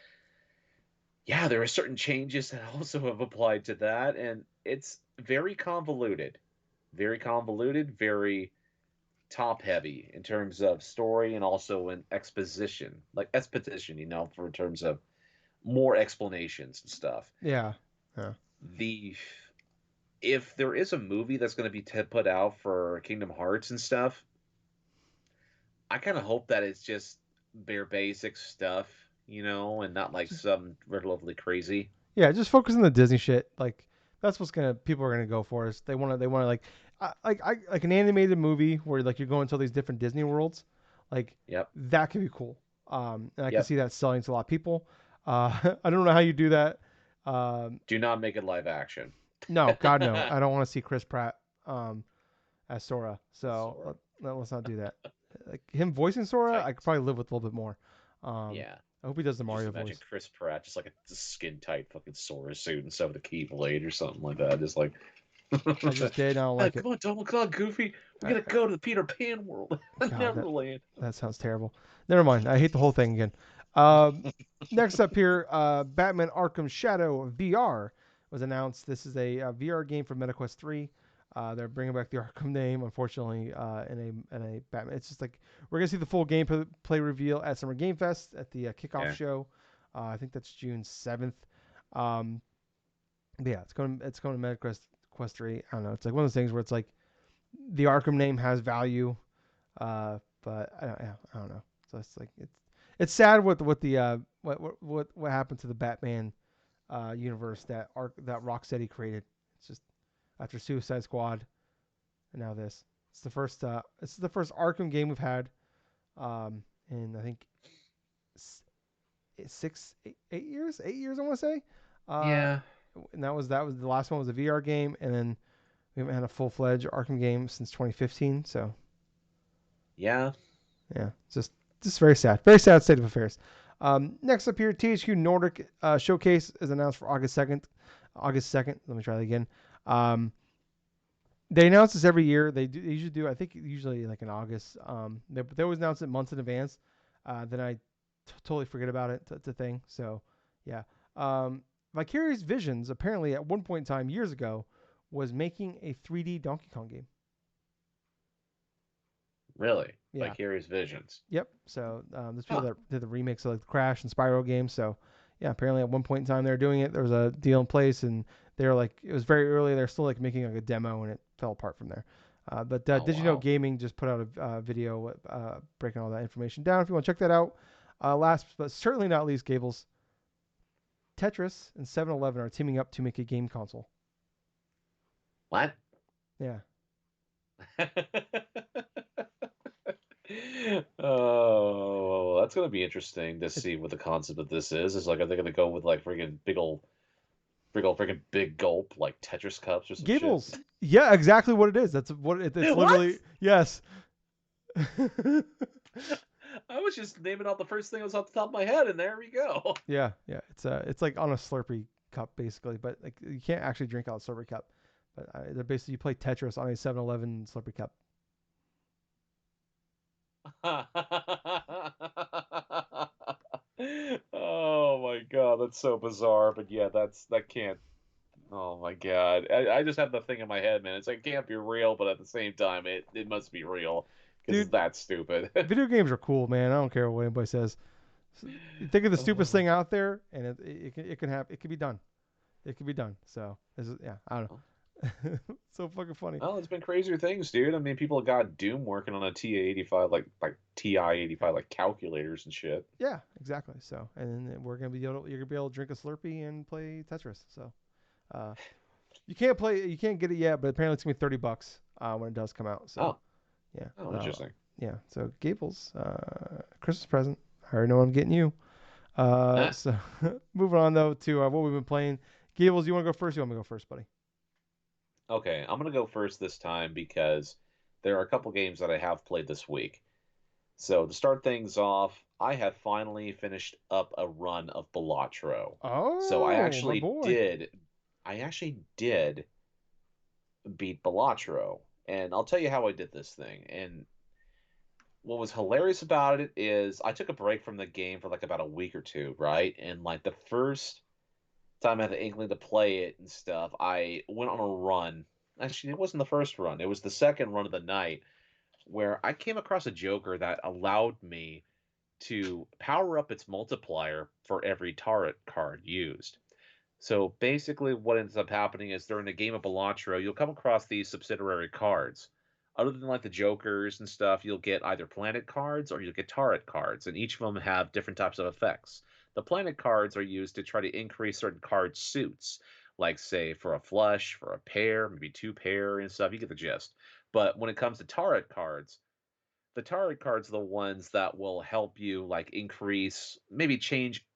yeah, there are certain changes that also have applied to that, and it's very convoluted, very top heavy in terms of story and also in exposition, like exposition, for in terms of more explanations and stuff. Yeah. Yeah. The If there is a movie that's going to be put out for Kingdom Hearts and stuff, I kind of hope that it's just bare basic stuff, and not like Just some relatively crazy. yeah, just focus on the Disney shit. Like that's what's gonna people are gonna go for is they wanna like an animated movie where like you're going to all these different Disney worlds, like Yep, that could be cool. And I can yep. see that selling to a lot of people. I don't know how you do that. Um, Do not make it live action. no, God no, I don't want to see Chris Pratt as Sora. So Sora. let's not do that. Like him voicing Sora, I could Titans. probably live with a little bit more. Um, Yeah. I hope he does the Just Mario imagine voice. Chris Pratt, just like a skin tight fucking Sora suit and stuff with a keyblade or something like that. Just like, I just did. And I don't like it. come on, Donald, come on, Goofy. We I, gotta go to the Peter Pan world, God, Neverland. that sounds terrible. Never mind. I hate the whole thing again. Next up here, Batman Arkham Shadow VR was announced. This is a VR game for MetaQuest 3. They're bringing back the Arkham name, unfortunately, in a Batman. It's just like we're gonna see the full gameplay reveal at Summer Game Fest at the kickoff Yeah, show. I think that's June 7th. Um, but yeah, it's going to MetaQuest 3. I don't know. It's like one of those things where it's like the Arkham name has value, but I don't know. So it's like it's sad what the what happened to the Batman universe that Rocksteady created. It's just after Suicide Squad and now this. It's the first Arkham game we've had in I think 8 years, 8 years I want to say. Uh, yeah, and that was the last one was a VR game, and then we haven't had a full fledged Arkham game since 2015. So yeah. yeah, just very sad state of affairs. Next up here, THQ Nordic showcase is announced for August 2nd. August 2nd. Let me try that again. Um, they announce this every year. They usually do. I think usually like in August. They always announce it months in advance. Then I totally forget about it. It's a thing. So yeah. Vicarious Visions apparently at one point in time years ago was making a 3D Donkey Kong game. Really, Yeah. Vicarious Visions. Yep. So there's people Huh. that did the remakes of like the Crash and Spyro games. So yeah, apparently at one point in time they were doing it. There was a deal in place, and they were like, it was very early. They're still like making like a demo, and it fell apart from there. But Oh Did you know wow. Gaming just put out a video breaking all that information down. If you want to check that out. Last but certainly not least, Gables, Tetris and 7-Eleven are teaming up to make a game console. What? Yeah. Oh, that's gonna be interesting to It, see what the concept of this is. Is like, are they gonna go with like freaking freaking big gulp like Tetris cups or some shit? Gables. Yeah, exactly what it is. It's What? literally yes. I was just naming out the first thing that was off the top of my head, and there we go. Yeah, yeah. It's like on a Slurpee cup basically, but like you can't actually drink out of Slurpee cup. But they're basically you play Tetris on a 7-Eleven Slurpee cup. Oh my god, that's so bizarre. But yeah, that can't. Oh my god, I just have the thing in my head, man. It's like it can't be real, but at the same time, it must be real because it's Dude, that stupid. video games are cool, man. I don't care what anybody says. You think of the stupidest Oh. thing out there, and it can happen. It can be done. It can be done. So this is yeah. I don't know. So fucking funny. Well, it's been crazier things, dude. I mean, people got Doom working on a TA85, like TI-85, like calculators and shit. Yeah, exactly. So and then you're gonna be able to drink a Slurpee and play Tetris. So uh, you can't get it yet, but apparently it's gonna be $30. when it does come out. So Oh, yeah, oh, interesting. yeah. So Gables, Christmas present. I already know what I'm getting you. Eh, So moving on though to what we've been playing. Gables, you want to go first? You want me to go first, buddy? okay, I'm gonna go first this time because there are a couple games that I have played this week. So to start things off, I have finally finished up a run of Balatro. So Oh, my boy. I actually did beat Balatro, and I'll tell you how I did this thing. And what was hilarious about it is I took a break from the game for like about a week or two, right? And like the first time I had the inkling to play it and stuff, I went on a run. Actually, it wasn't the first run, it was the second run of the night where I came across a Joker that allowed me to power up its multiplier for every turret card used. So basically, what ends up happening is during a game of Balatro, you'll come across these subsidiary cards. Other than like the Jokers and stuff, you'll get either planet cards or you'll get turret cards, and each of them have different types of effects. The planet cards are used to try to increase certain card suits, like say for a flush, for a pair, maybe two pair and stuff. You get the gist. But when it comes to turret cards, the turret cards are the ones that will help you like increase, maybe change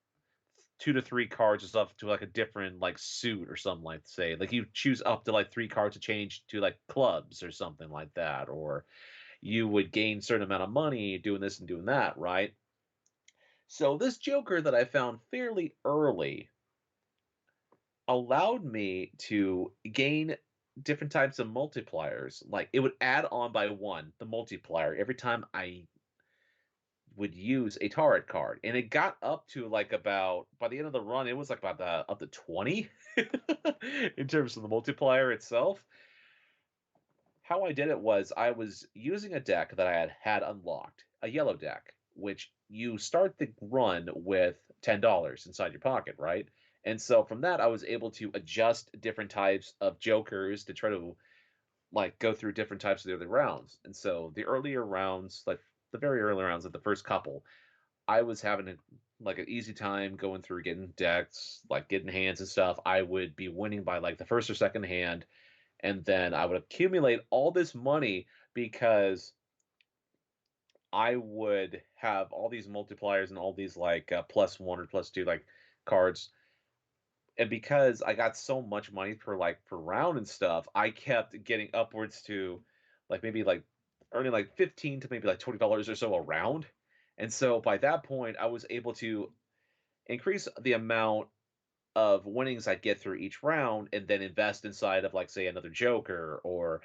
two to three cards and stuff to like a different like suit or something like say. Like you choose up to like three cards to change to like clubs or something like that. Or you would gain certain amount of money doing this and doing that, right? So this Joker that I found fairly early allowed me to gain different types of multipliers. Like it would add on by one the multiplier every time I would use a turret card, and it got up to like about by the end of the run, it was like about up to 20 in terms of the multiplier itself. How I did it was I was using a deck that I had unlocked, a yellow deck, which you start the run with $10 inside your pocket, right? And so from that, I was able to adjust different types of jokers to try to like go through different types of the other rounds. And so the earlier rounds, like the very early rounds, like the first couple, I was having like an easy time going through getting decks, like getting hands and stuff. I would be winning by like the first or second hand, and then I would accumulate all this money because I would have all these multipliers and all these like plus one or plus two like cards. And because I got so much money per round and stuff, I kept getting upwards to like maybe like earning like 15 to maybe like $20 or so a round. And so by that point, I was able to increase the amount of winnings I get through each round and then invest inside of like say another Joker or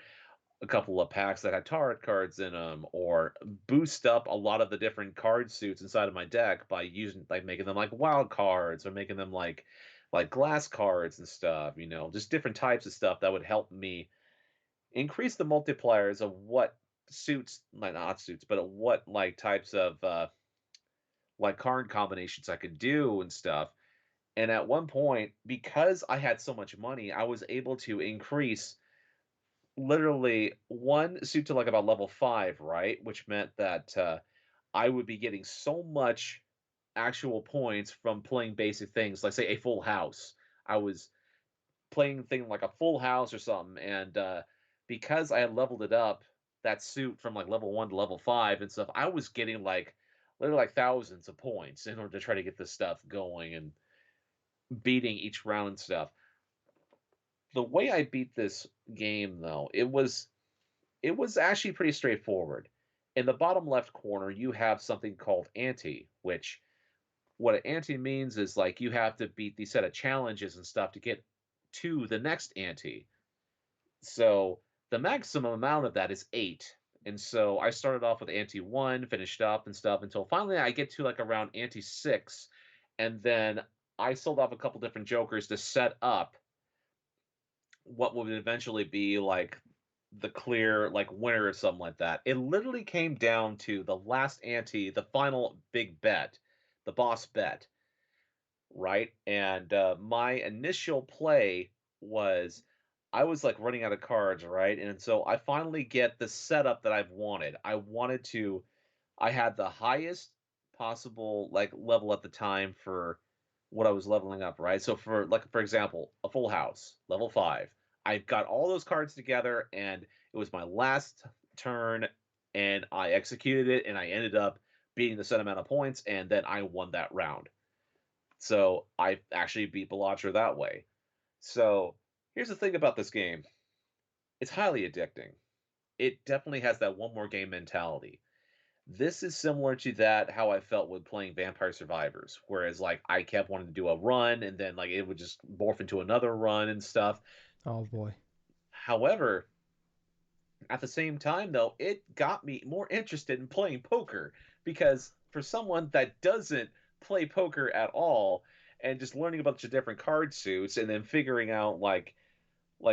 a couple of packs that had tarot cards in them, or boost up a lot of the different card suits inside of my deck by using like making them like wild cards or making them like glass cards and stuff, just different types of stuff that would help me increase the multipliers of what suits, like not suits, but what like types of like card combinations I could do and stuff. And at one point, because I had so much money, I was able to increase literally one suit to like about level 5, right? Which meant that I would be getting so much actual points from playing basic things, like say a full house. I was playing thing like a full house or something, and because I had leveled it up, that suit from like level 1 to level 5 and stuff, I was getting like literally like thousands of points in order to try to get this stuff going and beating each round and stuff. The way I beat this game though, it was actually pretty straightforward. In the bottom left corner, you have something called ante, which what an ante means is like you have to beat these set of challenges and stuff to get to the next ante. So the maximum amount of that is 8. And so I started off with ante 1, finished up and stuff until finally I get to like around ante 6. And then I sold off a couple different jokers to set up what would eventually be like the clear like winner or something like that. It literally came down to the last ante, the final big bet, the boss bet, right? And my initial play was I was like running out of cards, right? And so I finally get the setup that I've wanted. I had the highest possible like level at the time for what I was leveling up, right? So for example, a full house, level 5. I've got all those cards together and It was my last turn, and I executed it, and I ended up beating the set amount of points, and then I won that round. So I actually beat Balatro that way. So here's the thing about this game: it's highly addicting. It definitely has that one more game mentality. This is similar to that how I felt with playing Vampire Survivors, whereas like I kept wanting to do a run and then like it would just morph into another run and stuff. Oh boy. However, at the same time though, it got me more interested in playing poker because for someone that doesn't play poker at all and just learning about the different card suits and then figuring out like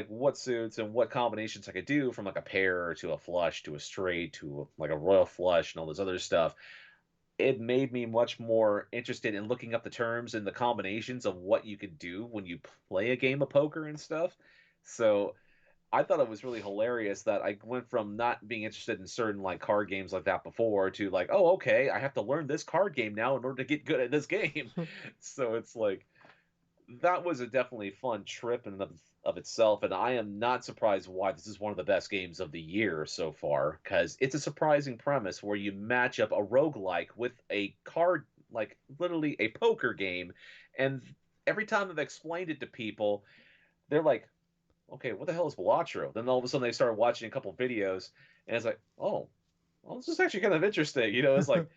what suits and what combinations I could do from like a pair to a flush to a straight to like a royal flush and all this other stuff, it made me much more interested in looking up the terms and the combinations of what you could do when you play a game of poker and stuff. So I thought it was really hilarious that I went from not being interested in certain like card games like that before to like, oh, okay, I have to learn this card game now in order to get good at this game. So it's like that was a definitely fun trip in and of itself, and I am not surprised why this is one of the best games of the year so far, because it's a surprising premise where you match up a roguelike with a card, like literally a poker game, and every time I've explained it to people, they're like, okay, what the hell is Balatro? Then all of a sudden they start watching a couple videos, and it's like, oh, well, this is actually kind of interesting. It's like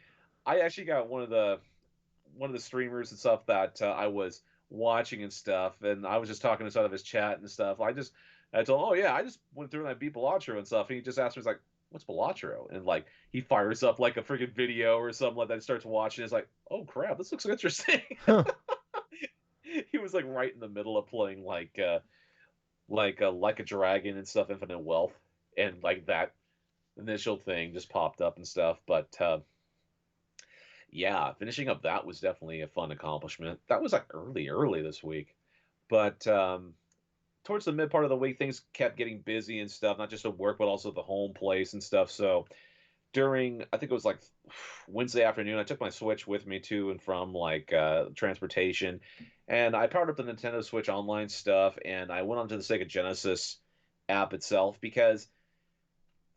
I actually got one of the streamers and stuff that I was watching and stuff, and I was just talking to some of his chat and stuff. I told him, oh yeah, I just went through and I beat Balatro and stuff, and he just asked me, he's like, what's Balatro? And like he fires up like a freaking video or something like that, and starts watching. It's like, oh crap, this looks interesting. Huh. He was like right in the middle of playing like a dragon and stuff, Infinite Wealth, and like that initial thing just popped up and stuff, but. Yeah, finishing up that was definitely a fun accomplishment. That was like early this week. But towards the mid part of the week, things kept getting busy and stuff, not just at work, but also the home place and stuff. So during, I think it was like Wednesday afternoon, I took my Switch with me to and from like transportation, and I powered up the Nintendo Switch Online stuff, and I went onto the Sega Genesis app itself because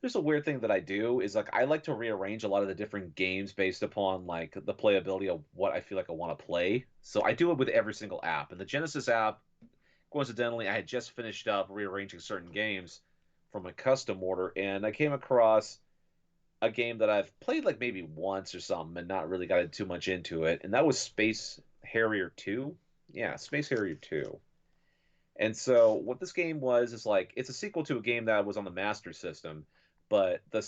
there's a weird thing that I do is like I like to rearrange a lot of the different games based upon like the playability of what I feel like I want to play. So I do it with every single app. And the Genesis app, coincidentally, I had just finished up rearranging certain games from a custom order, and I came across a game that I've played like maybe once or something and not really got too much into it, and that was Space Harrier 2. Yeah, Space Harrier 2. And so what this game was is like it's a sequel to a game that was on the Master System, but the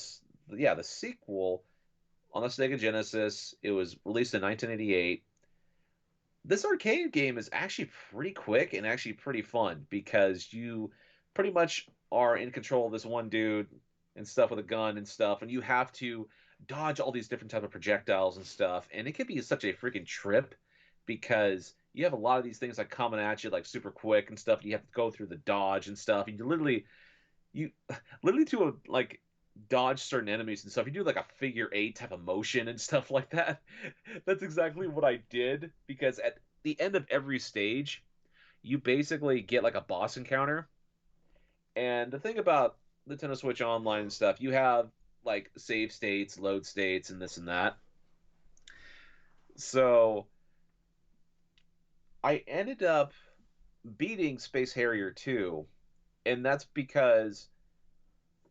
sequel on the Sega Genesis, it was released in 1988. This arcade game is actually pretty quick and actually pretty fun because you pretty much are in control of this one dude and stuff with a gun and stuff, and you have to dodge all these different type of projectiles and stuff, and it can be such a freaking trip because you have a lot of these things like coming at you like super quick and stuff. And you have to go through the dodge and stuff, and you literally to like dodge certain enemies and stuff. You do like a figure eight type of motion and stuff like that. That's exactly what I did because at the end of every stage, you basically get like a boss encounter. And the thing about Nintendo Switch Online and stuff, you have like save states, load states, and this and that. So I ended up beating Space Harrier 2, and that's because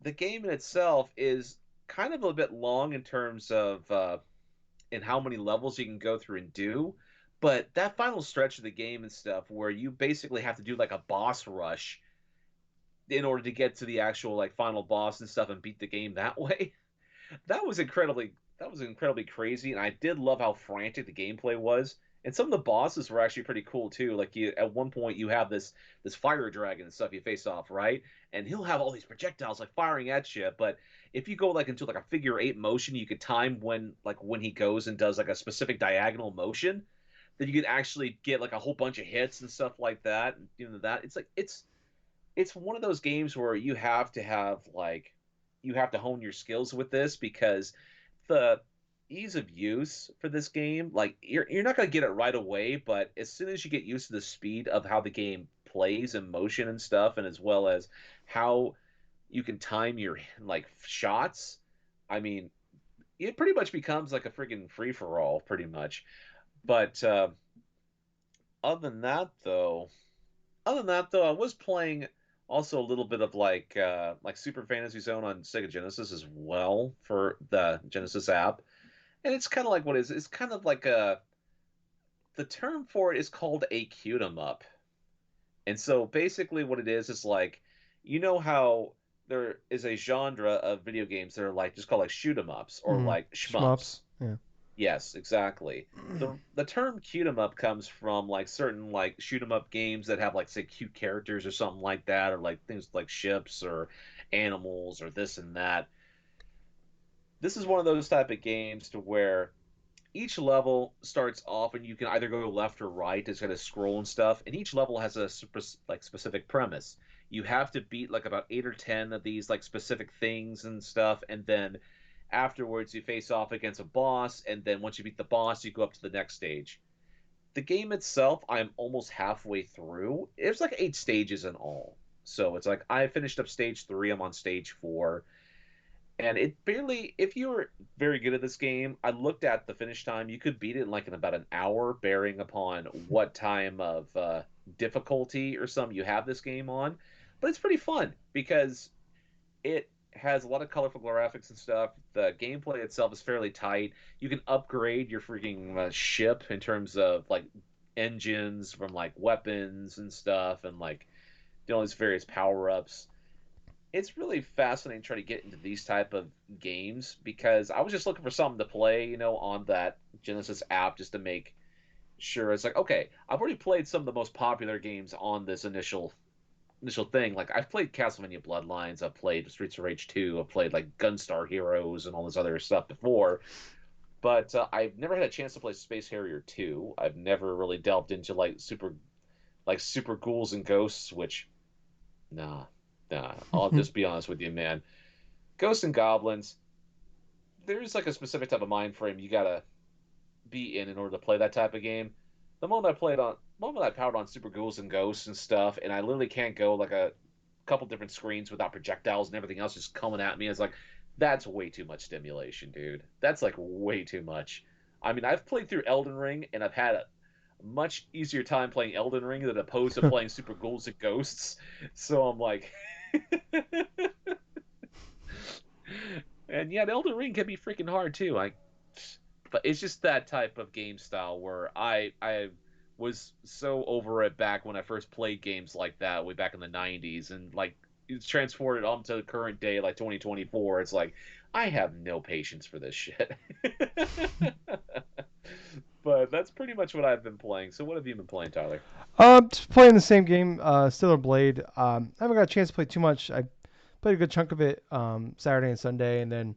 the game in itself is kind of a bit long in terms of in how many levels you can go through and do. But that final stretch of the game and stuff, where you basically have to do like a boss rush in order to get to the actual like final boss and stuff and beat the game that way, that was incredibly crazy, and I did love how frantic the gameplay was. And some of the bosses were actually pretty cool too. Like you, at one point, you have this fire dragon and stuff you face off, right? And he'll have all these projectiles like firing at you. But if you go like into like a figure eight motion, you could time when he goes and does like a specific diagonal motion, then you could actually get like a whole bunch of hits and stuff like that. And that it's like it's one of those games where you have to hone your skills with this because the ease of use for this game, like you're not going to get it right away, but as soon as you get used to the speed of how the game plays and motion and stuff, and as well as how You can time your like shots. I mean, it pretty much becomes like a freaking free for all, pretty much. But other than that, though, I was playing also a little bit of like Super Fantasy Zone on Sega Genesis as well for the Genesis app, and it's kind of like what is it's kind of like a the term for it is called a cute 'em up. And so basically what it is like you know how there is a genre of video games that are like just called like shoot 'em ups or Mm-hmm. like Shmups. shmups. Yeah. Yes, exactly. The term cute 'em up comes from like certain like shoot 'em up games that have like say cute characters or something like that, or like things like ships or animals or this and that. This is one of those type of games to where each level starts off and you can either go left or right. It's got a scroll and stuff, and each level has a like specific premise. You have to beat like about 8 or 10 of these like specific things and stuff, and then afterwards you face off against a boss, and then once you beat the boss, you go up to the next stage. The game itself, I'm almost halfway through. It's like 8 stages in all. So it's like I finished up stage 3, I'm on stage 4, and it barely, if you were very good at this game, I looked at the finish time, you could beat it in like in about an hour, bearing upon what time of difficulty or something you have this game on. But it's pretty fun because it has a lot of colorful graphics and stuff. The gameplay itself is fairly tight. You can upgrade your freaking ship in terms of like engines from like weapons and stuff, and like all these various power ups. It's really fascinating trying to get into these type of games because I was just looking for something to play, on that Genesis app just to make sure it's like, okay, I've already played some of the most popular games on this initial thing. Like I've played Castlevania Bloodlines, I've played Streets of Rage 2, I've played like Gunstar Heroes and all this other stuff before, but I've never had a chance to play Space Harrier 2. I've never really delved into like super ghouls and ghosts, which nah, nah. I'll just be honest with you, man. Ghosts and Goblins, there's like a specific type of mind frame you gotta be in order to play that type of game. The moment I powered on Super Ghouls and Ghosts and stuff, and I literally can't go like a couple different screens without projectiles and everything else just coming at me. It's like that's way too much stimulation, dude. That's like way too much. I mean, I've played through Elden Ring and I've had a much easier time playing Elden Ring than opposed to playing Super Ghouls and Ghosts. So I'm like, and yet Elden Ring can be freaking hard too. But it's just that type of game style where I was so over it back when I first played games like that way back in the '90s, and like it's transported onto the current day, like 2024. It's like I have no patience for this shit. But that's pretty much what I've been playing. So what have you been playing, Tyler? Just playing the same game, Stellar Blade. I haven't got a chance to play too much. I played a good chunk of it Saturday and Sunday, and then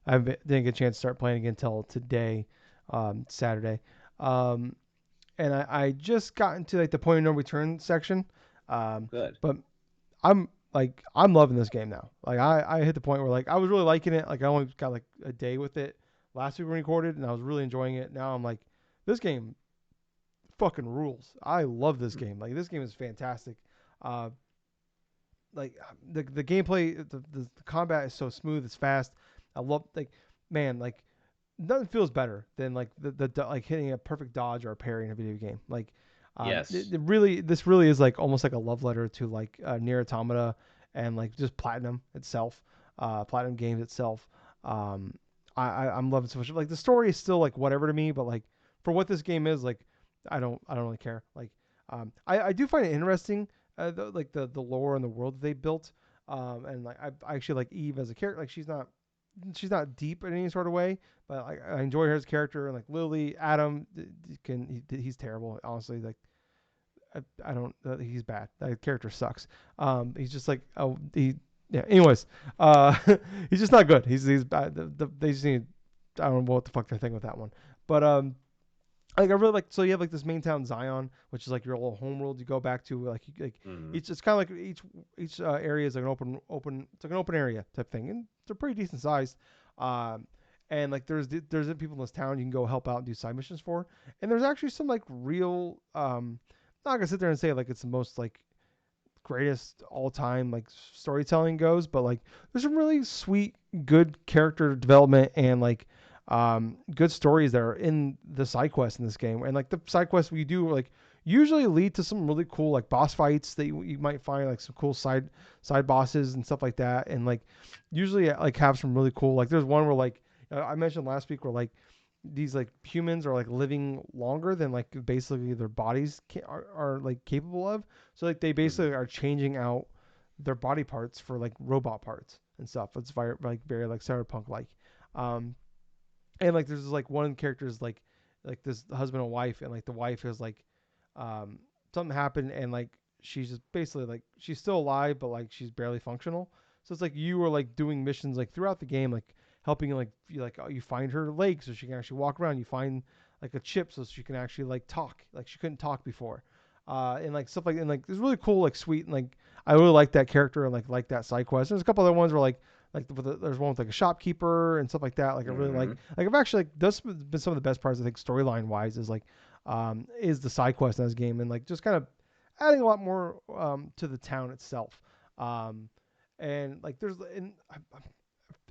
didn't get a chance to start playing again until today, Saturday. Um, and I just got into like the point of no return section. Good. But I'm loving this game now. Like I hit the point where like I was really liking it. Like I only got like a day with it last week when we recorded, and I was really enjoying it. Now I'm like, this game fucking rules. I love this game. Like this game is fantastic. Uh, like the gameplay, the combat is so smooth. It's fast. I love like man like nothing feels better than like like hitting a perfect dodge or a parry in a video game. Like Yes. it really this really is like almost like a love letter to like Near Automata and like just Platinum itself, Platinum Games itself. Um, I'm loving so much. Like the story is still like whatever to me, but like for what this game is, like I don't really care. Like I do find it interesting, the lore and the world that they built. And like I actually like Eve as a character. Like she's not deep in any sort of way, but I enjoy her as a character. And like Lily, Adam, he's terrible. Honestly, like I don't. He's bad. That character sucks. He's just like oh he. Yeah. Anyways, uh, he's just not good. He's bad. They just need. I don't know what the fuck they're thinking with that one. But like I really like so you have like this main town Zion, which is like your little home world you go back to like Mm-hmm. it's kind of like each area is like an open it's like an open area type thing, and they're pretty decent sized. Um, and like there's people in this town you can go help out and do side missions for, and there's actually some like real I'm not gonna sit there and say like it's the most like greatest all time like storytelling goes, but like there's some really sweet, good character development and like good stories that are in the side quests in this game. And like the side quests we do like usually lead to some really cool like boss fights that you might find like some cool side bosses and stuff like that. And like usually like have some really cool like there's one where like I mentioned last week where like these like humans are like living longer than like basically their bodies are like capable of. So like they Hmm. basically are changing out their body parts for like robot parts and stuff. It's very like cyberpunk like. Um, and like there's like one character is like this husband and wife, and like the wife is like um something happened, and like she's just basically like she's still alive but like she's barely functional. So it's like you are like doing missions like throughout the game, like helping you find her legs so she can actually walk around. You find like a chip so she can actually like talk, like she couldn't talk before. And like stuff like, and like it's really cool, like sweet, and like I really like that character and like that side quest. There's a couple other ones where like there's one with like a shopkeeper and stuff like that. Like I really Hmm. like I've actually like that's been some of the best parts I think storyline wise is the side quest in this game, and like just kind of adding a lot more to the town itself. Um, and like there's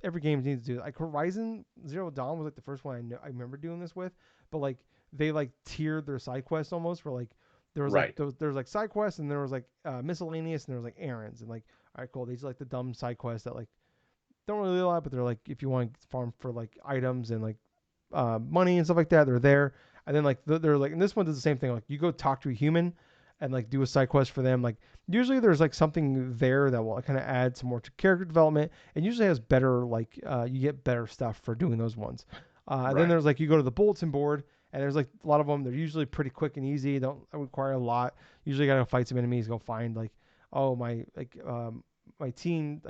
every game needs to do like Horizon Zero Dawn was like the first one I remember doing this with, but like they like tiered their side quests almost where like Right. there was like side quests and there was like miscellaneous and there was like errands and like all right cool, these are like the dumb side quests that like don't really a lot, but they're like if you want to farm for like items and like money and stuff like that, they're there. And then like they're like, and this one does the same thing. Like you go talk to a human and like do a side quest for them. Like usually there's like something there that will kind of add some more to character development, and usually has better like you get better stuff for doing those ones. And then Right. there's like you go to the bulletin board. And there's like a lot of them. They're usually pretty quick and easy. Don't require a lot. Usually gotta fight some enemies. Go find like, oh my team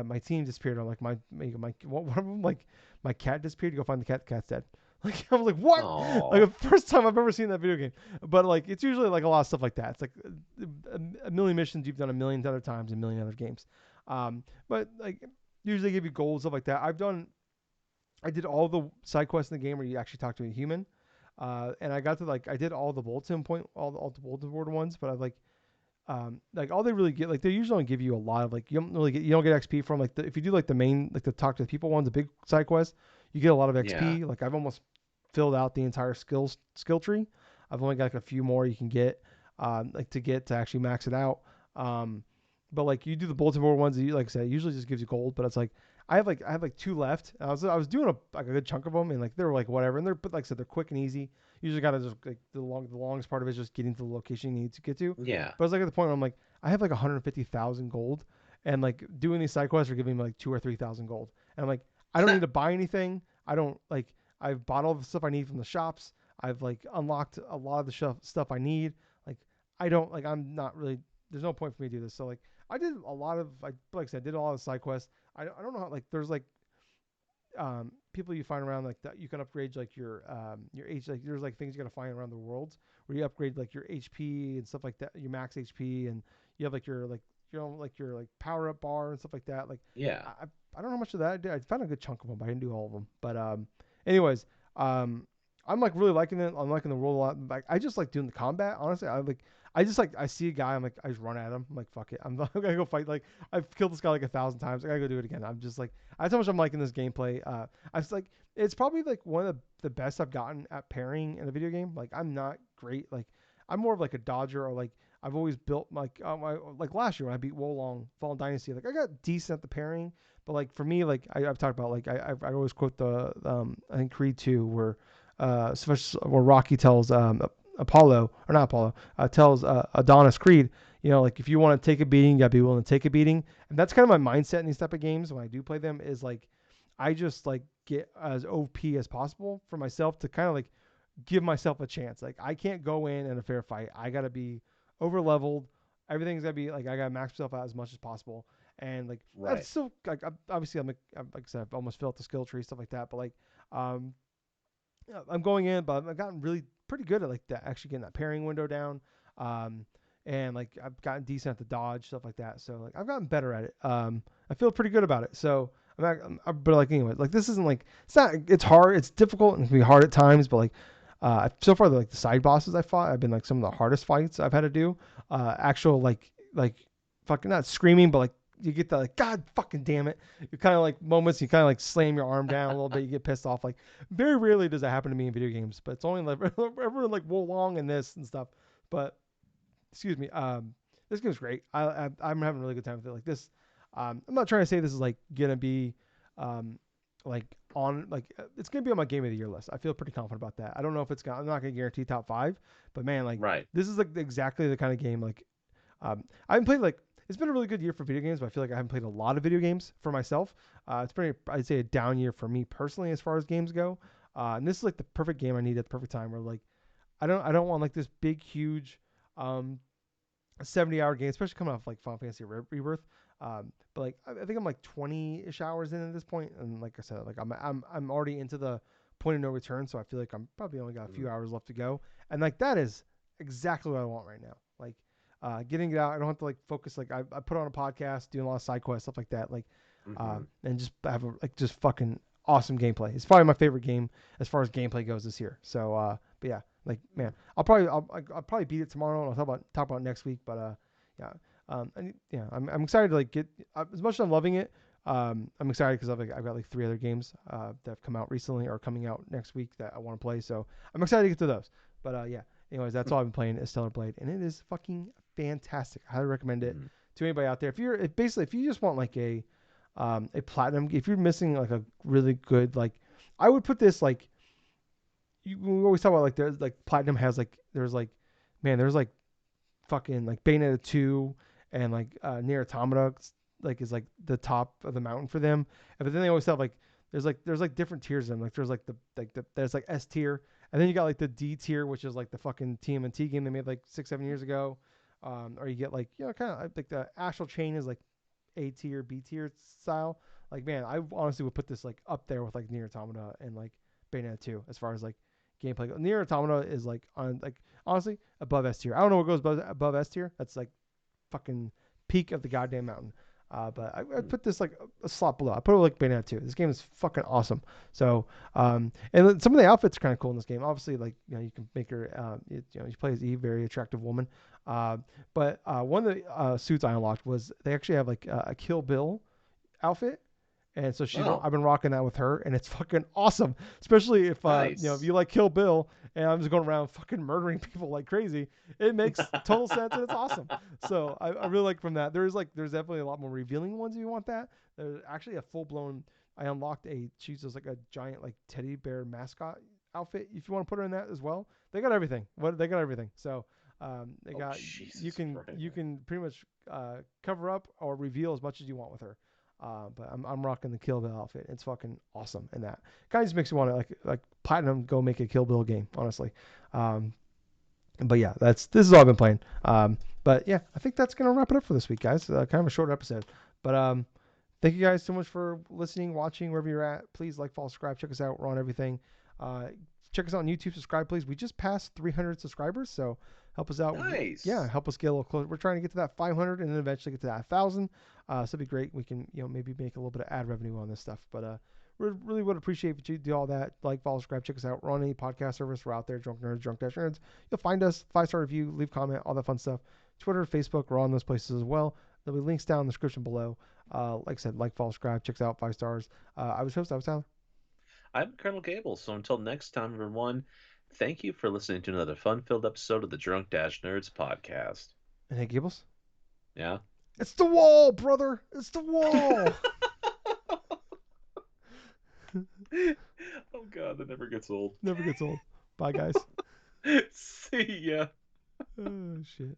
my team disappeared. I'm like my one of them like my cat disappeared. You go find the cat. The cat's dead. Like I was like, what? Like Oh. the first time I've ever seen that video game. But like it's usually like a lot of stuff like that. It's like a million missions you've done a million other times in a million other games. But like usually give you gold stuff like that. I did all the side quests in the game where you actually talk to a human. And I got to like I did all the bulletin point all the bulletin board ones, but I like all they really get like they usually don't give you a lot of like you don't get XP from like if you do like the main like the talk to the people ones, the big side quest, you get a lot of Yeah. XP. Like I've almost filled out the entire skill tree. I've only got like a few more you can get like to get to actually max it out. Um, but like you do the bulletin board ones, you like I said, it usually just gives you gold. But it's like I have like two left. I was doing like a good chunk of them, and like they're like whatever, and they're but like I said, they're quick and easy. You usually gotta just like the longest part of it is just getting to the location you need to get to. Yeah. But I was like at the point where I'm like I have like 150,000 gold, and like doing these side quests are giving me like 2 or 3 thousand gold, and I'm like I don't need to buy anything. I don't like I've bought all the stuff I need from the shops. I've like unlocked a lot of the stuff I need. Like I don't like I'm not really. There's no point for me to do this. So like I did a lot of like I said, I did all the side quests. I don't know how like there's like people you find around like that you can upgrade like your H like there's like things you gotta find around the world where you upgrade like your HP and stuff like that, your max HP, and you have like your like power up bar and stuff like that. Like Yeah. I I don't know how much of that I did. I found a good chunk of them, but I didn't do all of them. But anyways, um I'm like really liking it. I'm liking the world a lot. Like I just like doing the combat. Honestly, I just like I see a guy. I'm like I just run at him. I'm like fuck it. I'm gonna go fight. Like I've killed this guy like 1,000 times. I gotta go do it again. I'm just like that's how much I'm liking this gameplay. I was like it's probably like one of the best I've gotten at pairing in a video game. Like I'm not great. Like I'm more of like a dodger or like I've always built like last year when I beat Wolong Fallen Dynasty. Like I got decent at the pairing, but like for me like I've talked about like I always quote the I think Creed 2 where Rocky tells Apollo or not Apollo tells Adonis Creed, you know, like if you want to take a beating, you gotta be willing to take a beating. And that's kind of my mindset in these type of games when I do play them is like I just like get as OP as possible for myself to kind of like give myself a chance. Like I can't go in a fair fight. I gotta be over leveled. Everything's gotta be like I gotta max myself out as much as possible. And like that's Right. still like obviously like I said I've almost filled the skill tree stuff like that. But like um I'm going in, but I've gotten really pretty good at like that actually getting that pairing window down. Um, and like I've gotten decent at the dodge stuff like that. So like I've gotten better at it. I feel pretty good about it. So but like anyway, like this isn't like it's not it's hard. It's difficult and it can be hard at times. But like So far, like the side bosses I fought, have been like some of the hardest fights I've had to do. Actual like fucking not screaming, but like you get the like God fucking damn it. You kind of like moments you kind of like slam your arm down a little bit. You get pissed off. Like very rarely does that happen to me in video games, but it's only like ever like Wolong and this and stuff. But excuse me. This game's great. I'm having a really good time with it. Like this, I'm not trying to say this is like gonna be, um, like on like it's gonna be on my game of the year list. I feel pretty confident about that. I don't know if it's gonna. I'm not gonna guarantee top five, but man, like Right. this is like exactly the kind of game like, I haven't played like. It's been a really good year for video games, but I feel like I haven't played a lot of video games for myself. It's pretty, I'd say, a down year for me personally as far as games go. And this is like the perfect game I need at the perfect time. Where like I don't want like this big huge, um, a 70-hour game, especially coming off like Final Fantasy Rebirth. But like I think I'm like 20-ish hours in at this point, and like I said, like I'm already into the point of no return, so I feel like I'm probably only got a few hours left to go, and like that is exactly what I want right now. Like getting it out, I don't have to like focus. Like I put on a podcast, doing a lot of side quests, stuff like that. Like Mm-hmm. and just have a, like just fucking awesome gameplay. It's probably my favorite game as far as gameplay goes this year. So but yeah, like man, I'll probably beat it tomorrow, and I'll talk about it next week. But yeah, and yeah, I'm excited to like get as much as I'm loving it. I'm excited because I've got like three other games that have come out recently or coming out next week that I want to play. So I'm excited to get to those. But yeah, anyways, that's all I've been playing is Stellar Blade, and it is fucking fantastic. I highly recommend it Mm-hmm. to anybody out there. If you just want like a platinum, if you're missing like a really good like, I would put this like we always talk about like there's like platinum has like there's like man there's like fucking like Bayonetta 2 and like Nier Automata like is like the top of the mountain for them. But then they always have like there's like different tiers of them. Like there's like there's like S tier, and then you got like the D tier, which is like the fucking TMNT game they made like 6-7 years ago. Or you get like kind of like the Astral Chain is like A tier, B tier style. Like man, I honestly would put this like up there with like Nier Automata and like Bayonetta 2 as far as like gameplay. Nier Automata is like on like honestly above S tier. I don't know what goes above S tier. That's like fucking peak of the goddamn mountain. But I put this like a slot below. I put it like Bayonetta 2. This game is fucking awesome. So, and some of the outfits are kind of cool in this game. Obviously, like you can make her, you play as Eve, very attractive woman. Uh, but one of the suits I unlocked was they actually have like a Kill Bill outfit, and so Oh, I've been rocking that with her, and it's fucking awesome. Especially if if nice. you like Kill Bill, and I'm just going around fucking murdering people like crazy. It makes total sense, and it's awesome. So I really like from that. There's definitely a lot more revealing ones if you want that. There's actually a full blown. I unlocked she's just like a giant like teddy bear mascot outfit. If you want to put her in that as well, they got everything. They got everything. So they Oh, got Jesus Christ. you can pretty much cover up or reveal as much as you want with her. But I'm rocking the Kill Bill outfit. It's fucking awesome in that. Kind of just makes me want to like platinum go make a Kill Bill game, honestly. Um, but yeah, this is all I've been playing. But yeah, I think that's gonna wrap it up for this week, guys. Kind of a short episode, but thank you guys so much for listening, watching, wherever you're at. Please like, follow, subscribe, check us out. We're on everything. Uh, Check us out on YouTube. Subscribe, please. We just passed 300 subscribers, so help us out. Yeah, Nice. help us get a little closer. We're trying to get to that 500 and then eventually get to that 1,000. So it'd be great. We can maybe make a little bit of ad revenue on this stuff. But we really would appreciate if you do all that. Like, follow, subscribe, check us out. We're on any podcast service. We're out there. Drunk Nerds, Drunk Nerds. You'll find us. 5-star review, leave comment, all that fun stuff. Twitter, Facebook, we're on those places as well. There'll be links down in the description below. Like I said, like, follow, subscribe, check us out. 5 stars. I was Tyler. I'm Colonel Gables, so until next time, everyone, thank you for listening to another fun-filled episode of the Drunk-Nerds podcast. And hey, Gables. Yeah? It's the wall, brother. It's the wall. Oh god, that never gets old. Never gets old. Bye, guys. See ya. Oh, shit.